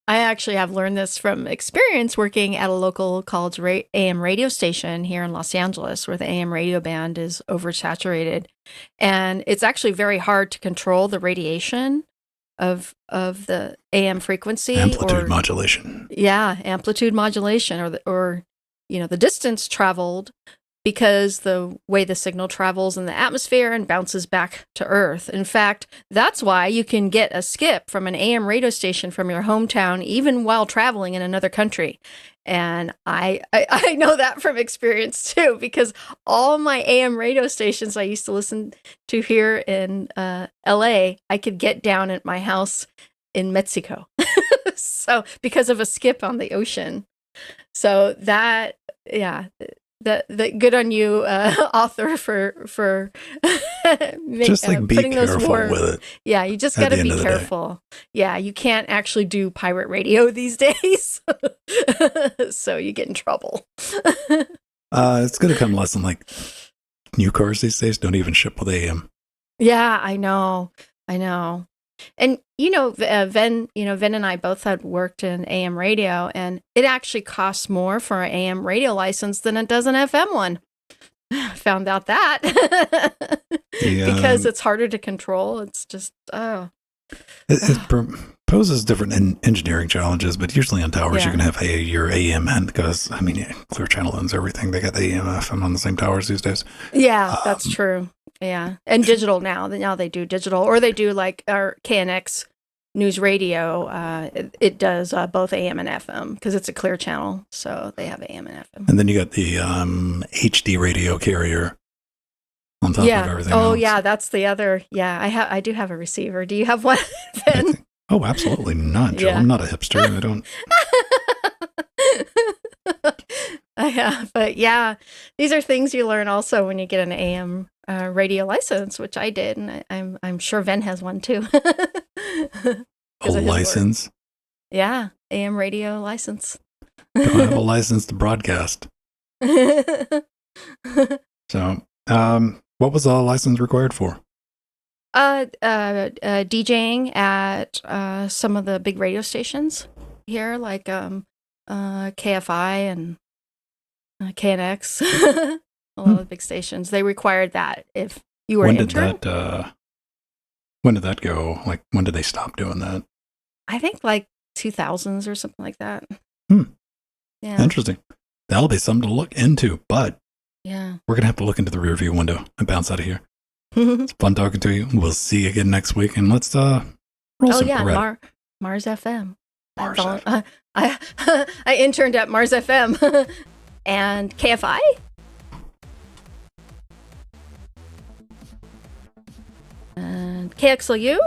I actually have learned this from experience working at a local college AM radio station here in Los Angeles, where the AM radio band is oversaturated. And it's actually very hard to control the radiation of the AM frequency. Amplitude modulation. Yeah, amplitude modulation or the distance traveled, because the way the signal travels in the atmosphere and bounces back to Earth. In fact, that's why you can get a skip from an AM radio station from your hometown, even while traveling in another country. And I know that from experience too, because all my AM radio stations I used to listen to here in LA, I could get down at my house in Mexico. So because of a skip on the ocean. So that, yeah. The good on you, author, for just like be putting careful those more, with it. Yeah, you just got to be careful. Yeah, you can't actually do pirate radio these days, so you get in trouble. It's going to come less than like new cars these days don't even ship with AM. Yeah, I know. And Ven and I both had worked in AM radio, and it actually costs more for an AM radio license than it does an FM one. Found out that because it's harder to control. It's just it poses different engineering challenges, but usually on towers you can have your AM end, because Clear Channel owns everything. They got the AM FM on the same towers these days. Yeah, that's true. Yeah, and digital now they do digital, or they do like our KNX News Radio. It does both AM and FM because it's a Clear Channel, so they have AM and FM. And then you got the HD radio carrier on top of everything. Oh else. Yeah, that's the other. Yeah, I do have a receiver. Do you have one, Ben? Oh, absolutely not, Jill. I'm not a hipster. I don't. Yeah, but yeah, these are things you learn also when you get an AM radio license, which I did, and I'm sure Ven has one too. A license? Yeah, AM radio license. Don't have a license to broadcast. So, what was the license required for? DJing at some of the big radio stations here, like KFI and KNX. A lot of the big stations, they required that if you were an intern. When did that go? Like, when did they stop doing that? I think like 2000s or something like that. Yeah. Interesting. That'll be something to look into, but yeah, we're going to have to look into the rearview window and bounce out of here. It's fun talking to you. We'll see you again next week, and let's roll some Mars FM. Mars FM. I interned at Mars FM and KFI. And KXLU.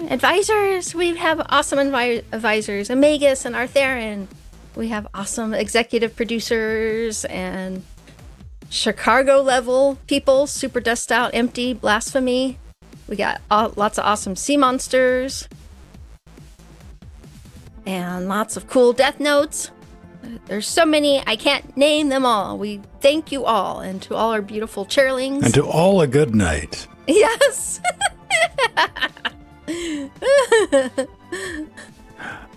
Advisors. We have awesome advisors. Amegas and Artherin. We have awesome executive producers and Chicago level people. Super Dust Out, Empty, Blasphemy. We got lots of awesome sea monsters. And lots of cool death notes. There's so many, I can't name them all. We thank you all, and to all our beautiful chairlings. And to all a good night. Yes.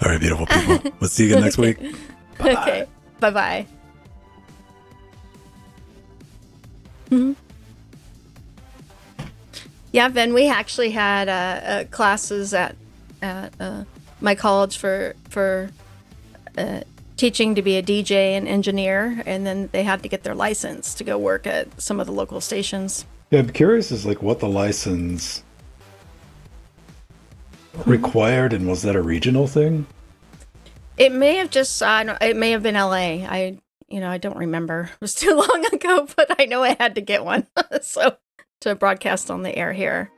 All right, beautiful people. We'll see you again next week. Bye-bye. Okay. Bye-bye. Mm-hmm. Yeah, Ben, we actually had classes at my college for teaching to be a DJ and engineer, and then they had to get their license to go work at some of the local stations. Yeah, I'm curious as like what the license required, and was that a regional thing? It may have just it may have been LA. I don't remember. It was too long ago, but I know I had to get one so to broadcast on the air here.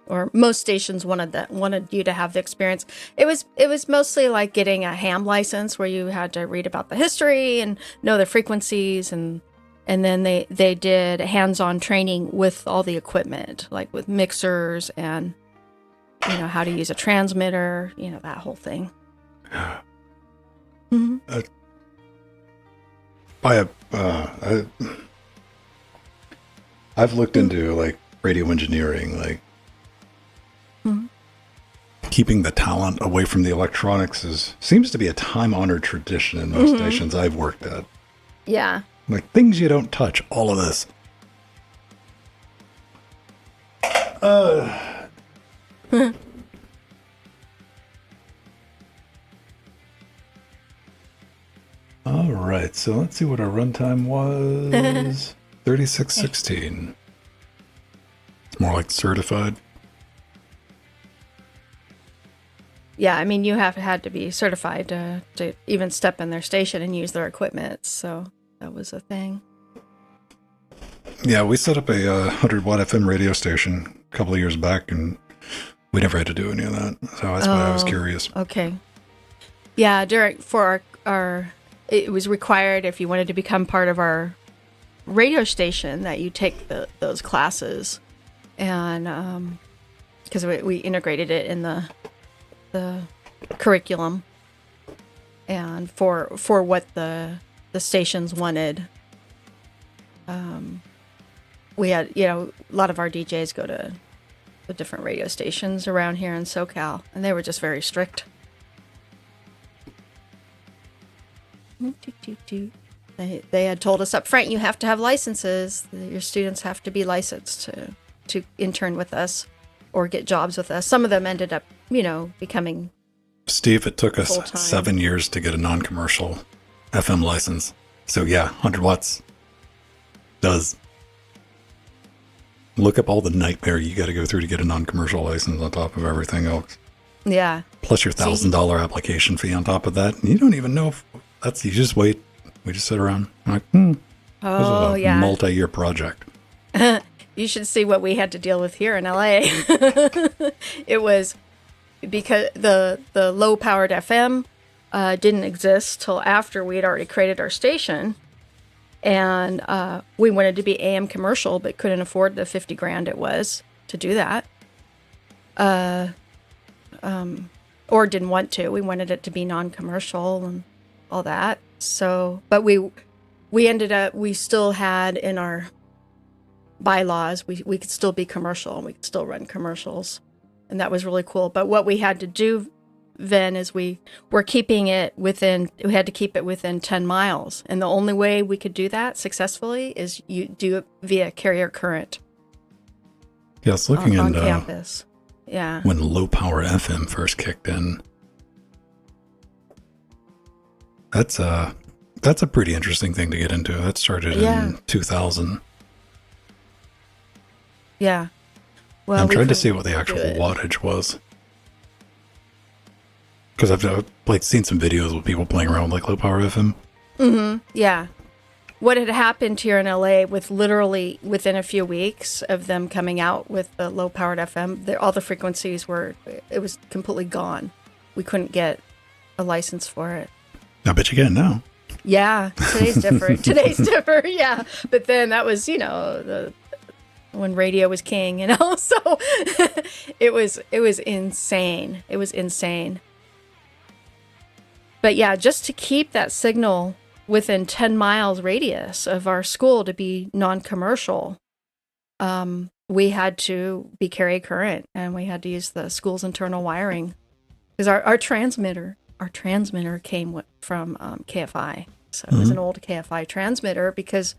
Or most stations wanted you to have the experience. It was mostly like getting a ham license, where you had to read about the history and know the frequencies, and then they did hands-on training with all the equipment, like with mixers and how to use a transmitter, that whole thing. Mm-hmm. I've looked into like radio engineering, like keeping the talent away from the electronics seems to be a time-honored tradition in most stations I've worked at. Yeah. Like things you don't touch, all of this. All right, so let's see what our runtime was. 3616. It's more like certified. Yeah, I mean, you had to be certified to even step in their station and use their equipment, so that was a thing. Yeah, we set up a 100-watt FM radio station a couple of years back, and we never had to do any of that. So that's why I was curious. Okay. Yeah, for our it was required, if you wanted to become part of our radio station, that you take those classes, and because we integrated it in the curriculum, and for what the stations wanted. We had, a lot of our DJs go to the different radio stations around here in SoCal, and they were just very strict. They had told us up front, you have to have licenses. Your students have to be licensed to intern with us or get jobs with us. Some of them ended up, becoming Steve, it took us full-time. 7 years to get a non-commercial FM license. So yeah, 100 watts does. Look up all the nightmare you got to go through to get a non-commercial license on top of everything else. Yeah. Plus your $1,000 application fee on top of that. And you don't even know if you just wait. We just sit around like, this is a multi-year project. You should see what we had to deal with here in LA. It was because the low-powered FM didn't exist till after we had already created our station. And we wanted to be AM commercial, but couldn't afford the $50,000 it was to do that. Or didn't want to. We wanted it to be non-commercial and all that. So, but we still had in our bylaws, we could still be commercial and we could still run commercials. And that was really cool. But what we had to do then is we had to keep it within 10 miles. And the only way we could do that successfully is you do it via carrier current. Yes, looking on into campus. Yeah. When low power FM first kicked in. That's a pretty interesting thing to get into. That started in 2000. Yeah. Well, I'm trying to see what the actual wattage was. Because I've seen some videos with people playing around with low power FM. Mm-hmm. Yeah. What had happened here in LA with literally within a few weeks of them coming out with the low powered FM, all the frequencies it was completely gone. We couldn't get a license for it. I bet you can now. Yeah. Today's different. Yeah. But then that was, when radio was king, so it was insane. It was insane. But yeah, just to keep that signal within 10 miles radius of our school to be non-commercial, we had to be carry current, and we had to use the school's internal wiring, because our transmitter came from KFI. So it was an old KFI transmitter, because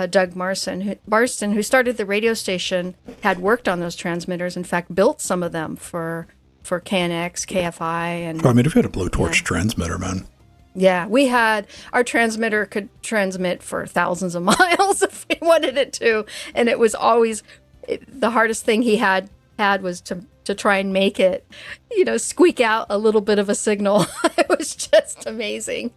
Doug Marston, who started the radio station, had worked on those transmitters. In fact, built some of them for KNX, KFI, and. I mean, if you had a blowtorch transmitter, man. Yeah, our transmitter could transmit for thousands of miles if we wanted it to, and it was always the hardest thing he had was to try and make it, squeak out a little bit of a signal. It was just amazing.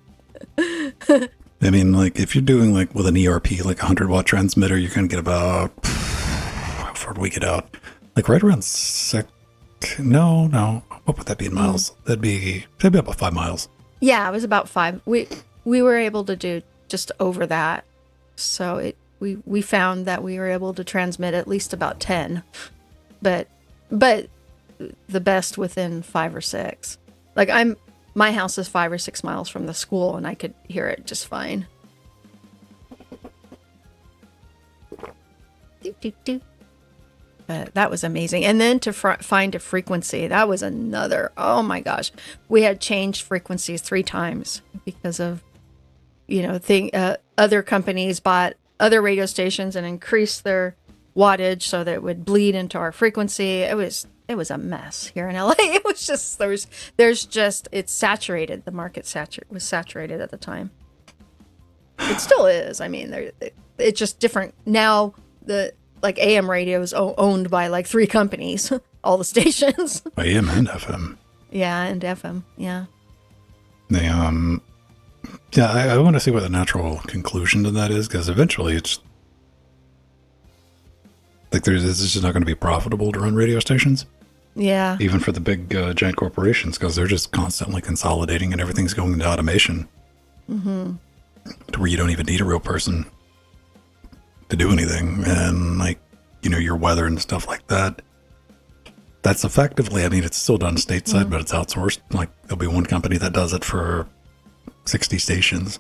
I mean, like, if you're doing, like, with an ERP, like a 100-watt transmitter, you're going to get about, how far do we get out? Like, right around no. What would that be in miles? That'd be about 5 miles. Yeah, it was about 5. We were able to do just over that. So we found that we were able to transmit at least about 10. But the best within 5 or 6. Like, my house is 5 or 6 miles from the school, and I could hear it just fine. But that was amazing. And then to find a frequency, that was another, oh my gosh. We had changed frequencies 3 times because of, other companies bought other radio stations and increased their wattage so that it would bleed into our frequency. It was a mess here in LA. It was just, it's saturated. The market was saturated at the time. It still is. I mean, it's just different. Now, AM radio is owned by like 3 companies, all the stations. AM and FM. Yeah, and FM, yeah. They, I want to see what the natural conclusion to that is, because eventually it's, like, it's just not going to be profitable to run radio stations. Yeah. Even for the big giant corporations, because they're just constantly consolidating and everything's going into automation. Mm-hmm. To where you don't even need a real person to do anything. And, like, your weather and stuff like that. That's effectively, I mean, it's still done stateside, but it's outsourced. Like, there'll be one company that does it for 60 stations.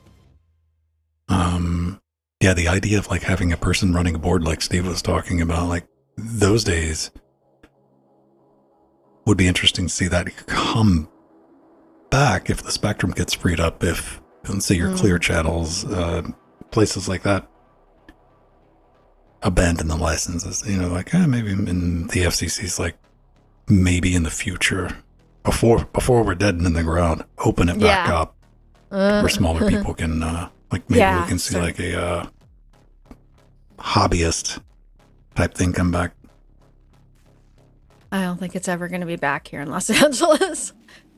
Yeah, the idea of, like, having a person running a board, like Steve was talking about, like, those days would be interesting to see that come back if the spectrum gets freed up, if, let's say, your clear channels, places like that abandon the licenses, like, maybe in the FCC's, like, maybe in the future, before we're dead and in the ground, open it back up where smaller people can, like, maybe we can see like a hobbyist type thing come back. I don't think it's ever going to be back here in Los Angeles.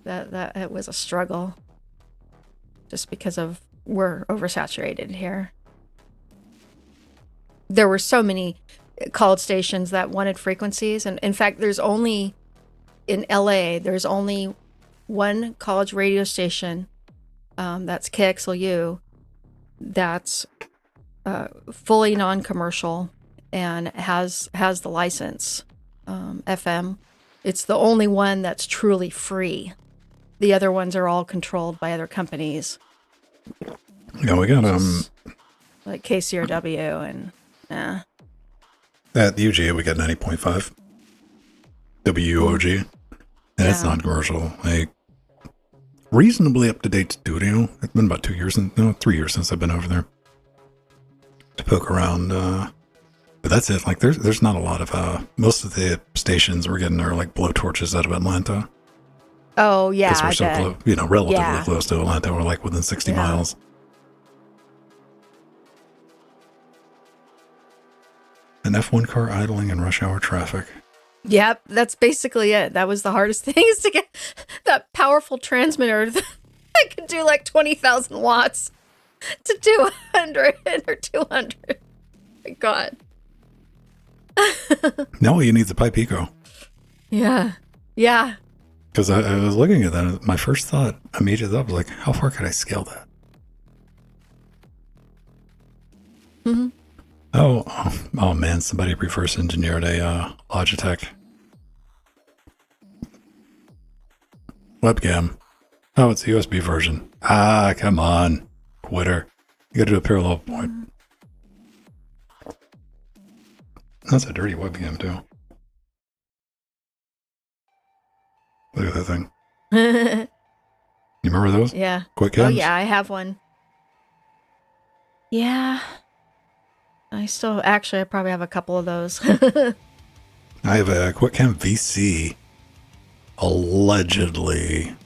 That it was a struggle, just because we're oversaturated here. There were so many college stations that wanted frequencies, and in fact, in LA, there's only one college radio station, that's KXLU, that's fully non-commercial and has the license, FM. It's the only one that's truly free. The other ones are all controlled by other companies. Yeah, we got like KCRW and at UGA we got 90.5 WUOG, and it's non-commercial. A reasonably up-to-date studio. It's been about 3 years since I've been over there to poke around. But that's it. Like, there's not a lot of most of the stations we're getting are like blowtorches out of Atlanta. Oh yeah, because we're so close, relatively close to Atlanta. We're like within 60 miles. An F1 car idling in rush hour traffic. Yep, that's basically it. That was the hardest thing, is to get that powerful transmitter that could do like 20,000 watts to 200 or 200. My God. No, you need the Pipe Eco. Yeah. Because I was looking at that. My first thought immediately was like, how far could I scale that? Mm-hmm. Oh man, somebody reverse engineered a Logitech webcam Oh, it's the USB version. Ah, come on. Quitter. You gotta do a parallel port. That's a dirty webcam, too. Look at that thing. You remember those? Yeah. Quick cams? Oh, yeah, I have one. Yeah. I probably have a couple of those. I have a QuickCam VC. Allegedly.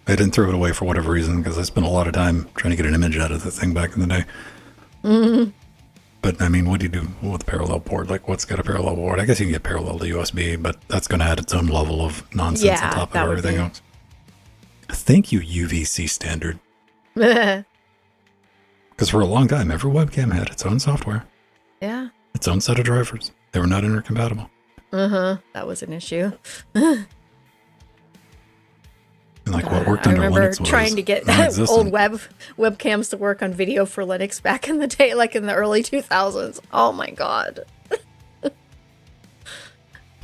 I didn't throw it away for whatever reason because I spent a lot of time trying to get an image out of the thing back in the day. Mm-hmm. But I mean, what do you do with a parallel port? Like, what's got a parallel port? I guess you can get parallel to USB, but that's going to add its own level of nonsense on top of everything else. Thank you, UVC standard. Because for a long time, every webcam had its own software. Yeah. Its own set of drivers. They were not intercompatible. That was an issue. Like what worked under Linux was I remember trying to get old webcams to work on video for Linux back in the day, like in the early 2000s. Oh my god. That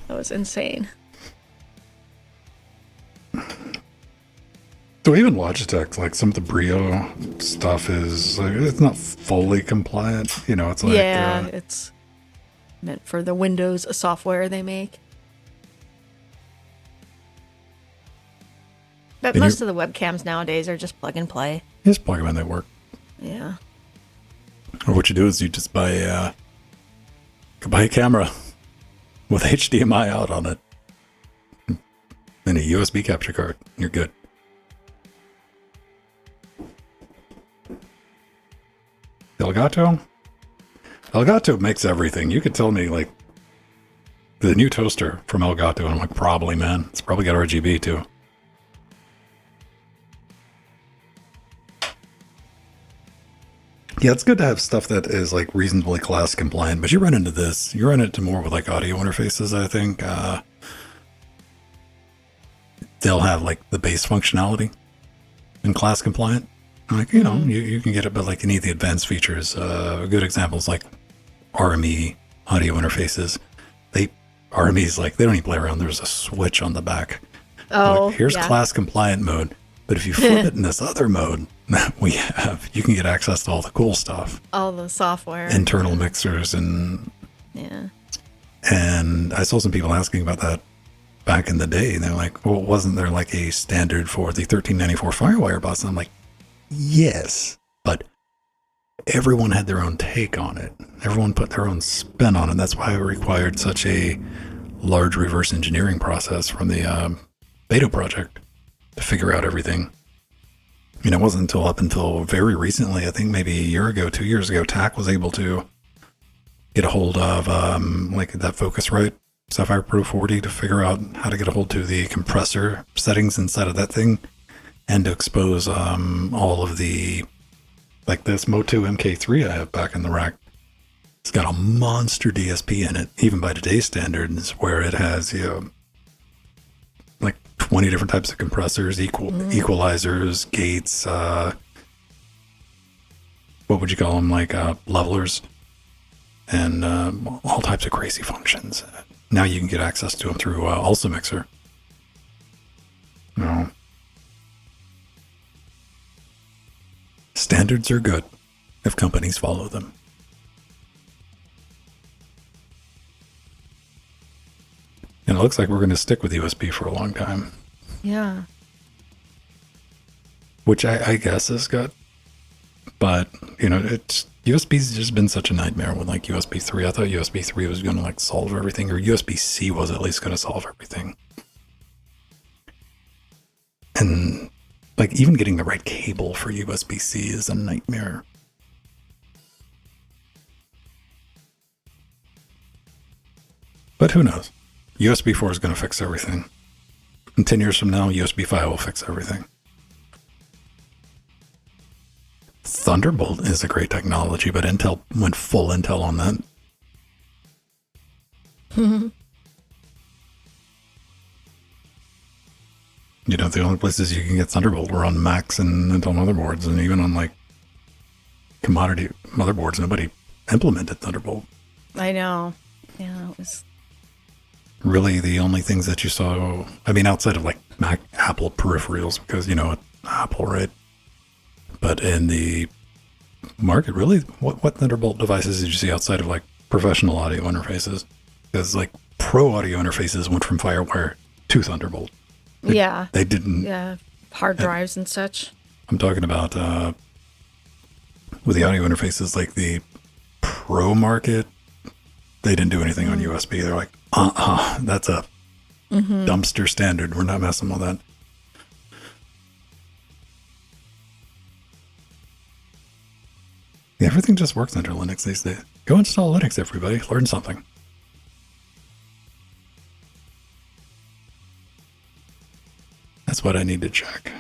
was insane. So even Logitech, like some of the Brio stuff is, like, it's not fully compliant. You know, it's like... Yeah, it's meant for the Windows software they make. But most of the webcams nowadays are just plug and play. You just plug them in, they work. Yeah. Or what you do is you just buy a camera with HDMI out on it. And a USB capture card. You're good. Elgato makes everything. You could tell me, like, the new toaster from Elgato, and I'm like, probably, man. It's probably got RGB, too. Yeah, it's good to have stuff that is, like, reasonably class compliant, but you run into this. You run into more with, like, audio interfaces, I think. They'll have, like, the base functionality and class compliant. Like, you know, you can get it, but, like, you need the advanced features. Good examples, like, RME audio interfaces. RME's, like, they don't even play around. There's a switch on the back. Oh, like, here's class compliant mode. But if you flip it in this other mode that we have, you can get access to all the cool stuff. All the software. Internal mixers and... Yeah. And I saw some people asking about that back in the day. And they're like, well, wasn't there like a standard for the 1394 Firewire bus? And I'm like, yes. But everyone had their own take on it. Everyone put their own spin on it. That's why it required such a large reverse engineering process from the Beta project to figure out everything. You know, it wasn't up until very recently, I think maybe a year ago, 2 years ago, TAC was able to get a hold of like that Focusrite Sapphire Pro 40 to figure out how to get a hold to the compressor settings inside of that thing and to expose all of the, like this Moto MK3 I have back in the rack. It's got a monster DSP in it, even by today's standards, where it has, you know, like 20 different types of compressors, equalizers, gates, what would you call them, like levelers, and all types of crazy functions. Now you can get access to them through Also Mixer. No. Standards are good if companies follow them. And it looks like we're going to stick with USB for a long time. Yeah. Which I guess is good. But, you know, USB's just been such a nightmare with like USB 3. I thought USB 3 was going to like solve everything, or USB-C was at least going to solve everything. And like even getting the right cable for USB-C is a nightmare. But who knows? USB 4 is going to fix everything. And 10 years from now, USB 5 will fix everything. Thunderbolt is a great technology, but Intel went full Intel on that. You know, the only places you can get Thunderbolt were on Macs and Intel motherboards, and even on like commodity motherboards, nobody implemented Thunderbolt. I know. Yeah, it was really the only things that you saw, I mean, outside of like Mac, Apple peripherals, because, you know, Apple, right? But in the market, really, what Thunderbolt devices did you see outside of like professional audio interfaces? Because like pro audio interfaces went from FireWire to Thunderbolt. They didn't. Yeah, hard drives and such. I'm talking about with the audio interfaces, like the pro market, they didn't do anything on USB. They're like, that's a dumpster standard. We're not messing with that. Yeah, everything just works under Linux these days. Go install Linux, everybody. Learn something. That's what I need to check.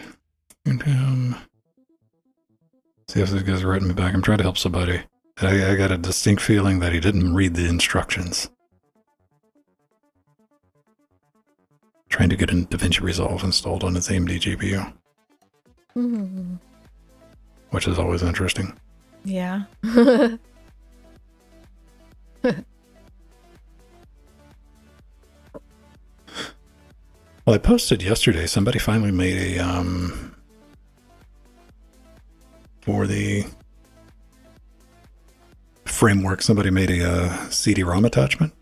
And, see if this guy's writing me back. I'm trying to help somebody. I got a distinct feeling that he didn't read the instructions. Trying to get a DaVinci Resolve installed on his AMD GPU. Which is always interesting. Yeah. Well, I posted yesterday, somebody finally made a, for the framework, somebody made a CD-ROM attachment.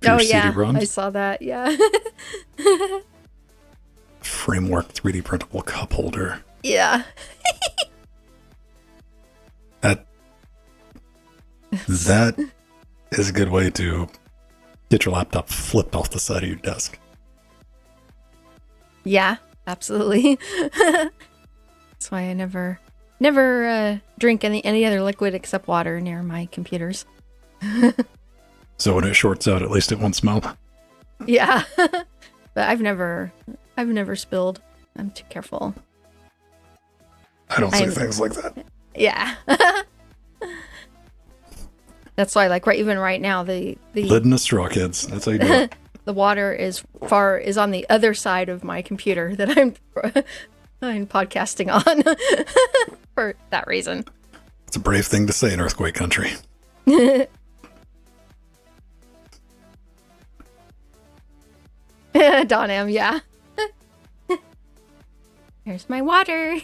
Oh, yeah, I saw that, yeah. Framework 3D printable cup holder. Yeah. That is a good way to get your laptop flipped off the side of your desk. Yeah, absolutely. That's why I never drink any other liquid except water near my computers. So when it shorts out, at least it won't smell. Yeah. But I've never spilled. I'm too careful. I don't say things like that. Yeah. That's why, like, even right now, the lid in a straw, kids. That's how you do it. The water is on the other side of my computer that I'm podcasting on for that reason. It's a brave thing to say in earthquake country. Don M, yeah. Here's my water.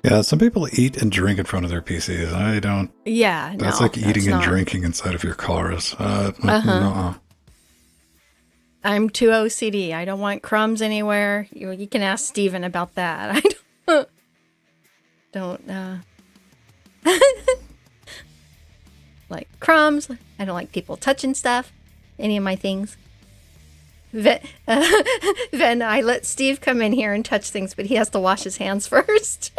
Yeah, some people eat and drink in front of their PCs. I don't. Yeah, that's like eating and drinking inside of your cars. I'm too OCD. I don't want crumbs anywhere. You can ask Steven about that. I don't like crumbs. I don't like people touching stuff. Any of my things. Then I let Steve come in here and touch things, but he has to wash his hands first.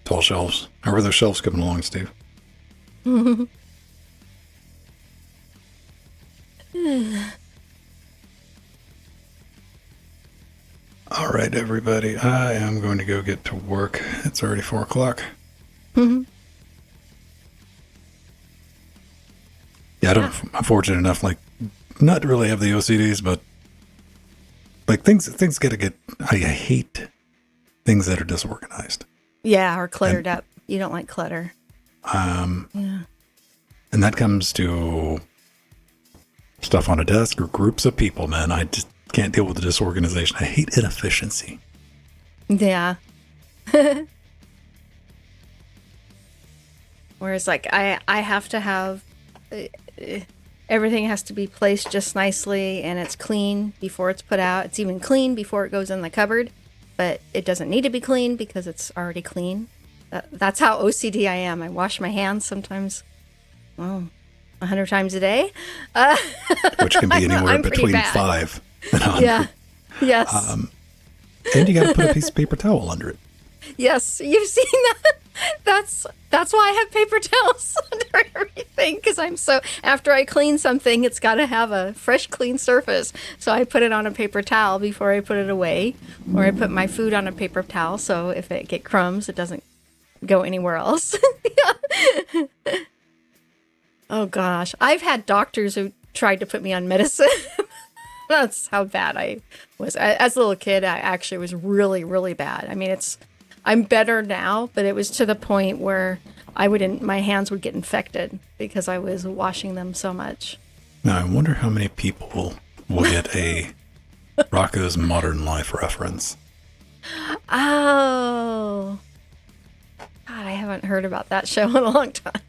Tall shelves. How are those shelves coming along, Steve? All right, everybody. I am going to go get to work. It's already 4 o'clock. Yeah, I'm fortunate enough, like, not to really have the OCDs, but like things gotta get. I hate things that are disorganized. Yeah, or cluttered up. You don't like clutter. Yeah. And that comes to stuff on a desk or groups of people, man. I just can't deal with the disorganization. I hate inefficiency. Yeah. Whereas, like, I have to have everything has to be placed just nicely, and it's clean before it's put out. It's even clean before it goes in the cupboard, but it doesn't need to be clean because it's already clean. That's how OCD I am. I wash my hands sometimes, 100 times a day. Which can be anywhere between 5 and 100. Yeah. Yes. And you got to put a piece of paper towel under it. Yes, you've seen that. That's why I have paper towels under everything, because after I clean something, it's got to have a fresh, clean surface. So I put it on a paper towel before I put it away, or I put my food on a paper towel, so if it get crumbs, it doesn't go anywhere else. Oh gosh, I've had doctors who tried to put me on medicine. That's how bad I was. As a little kid, I actually was really, really bad. I mean, I'm better now, but it was to the point where my hands would get infected because I was washing them so much. Now, I wonder how many people will get a Rocco's Modern Life reference. Oh. God, I haven't heard about that show in a long time.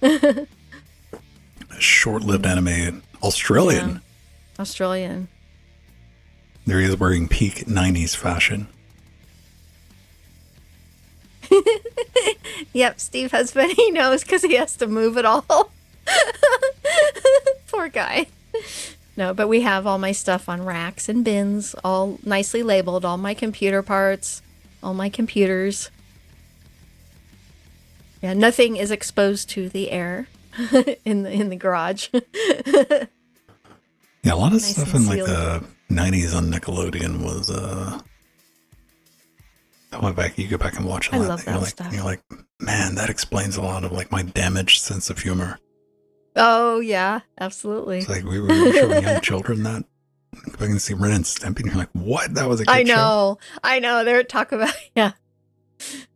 A short-lived anime, Australian. Yeah. Australian. There he is wearing peak 90s fashion. Yep, Steve husband, he knows because he has to move it all. Poor guy. No, but we have all my stuff on racks and bins, all nicely labeled, all my computer parts, all my computers. Yeah, nothing is exposed to the air in the garage. Yeah, a lot of Nice stuff and in like sealed. the 90s on Nickelodeon was I went back, you go back and watch I that. love that stuff. You're like, man, that explains a lot of like my damaged sense of humor. Oh, yeah, absolutely. It's like we were showing young children that. Go back and see Ren and Stimpy, and you're like, what? That was a kid show? I know. They're talking about, yeah.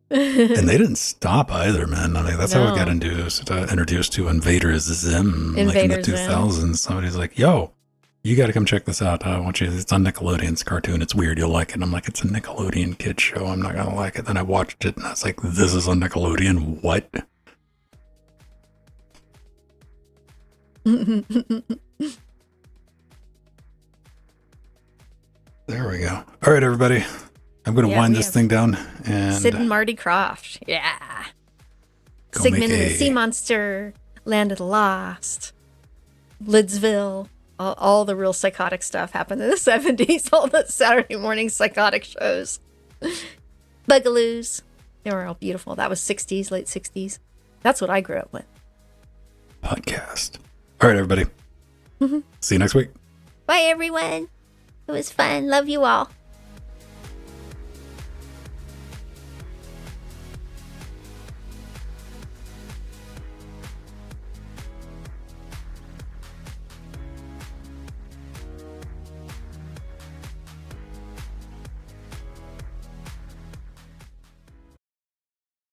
And they didn't stop either, man. I mean, that's how we got No. introduced to Invader Zim, like in the Invader Zim. 2000s. Somebody's like, yo, you got to come check this out. I want you. It's on Nickelodeon's cartoon. It's weird. You'll like it. And I'm like, it's a Nickelodeon kid show. I'm not going to like it. Then I watched it, and I was like, this is on Nickelodeon? What? There we go. All right, everybody. I'm going to Yeah, wind we this have thing down. And Sid and Marty Croft. Yeah. Go Sigmund make and the a- Sea Monster, Land of the Lost, Lidsville. All the real psychotic stuff happened in the 70s. All the Saturday morning psychotic shows. Bugaloos. They were all beautiful. That was 60s, late 60s. That's what I grew up with. podcast. All right, everybody. See you next week. Bye, everyone. It was fun. Love you all.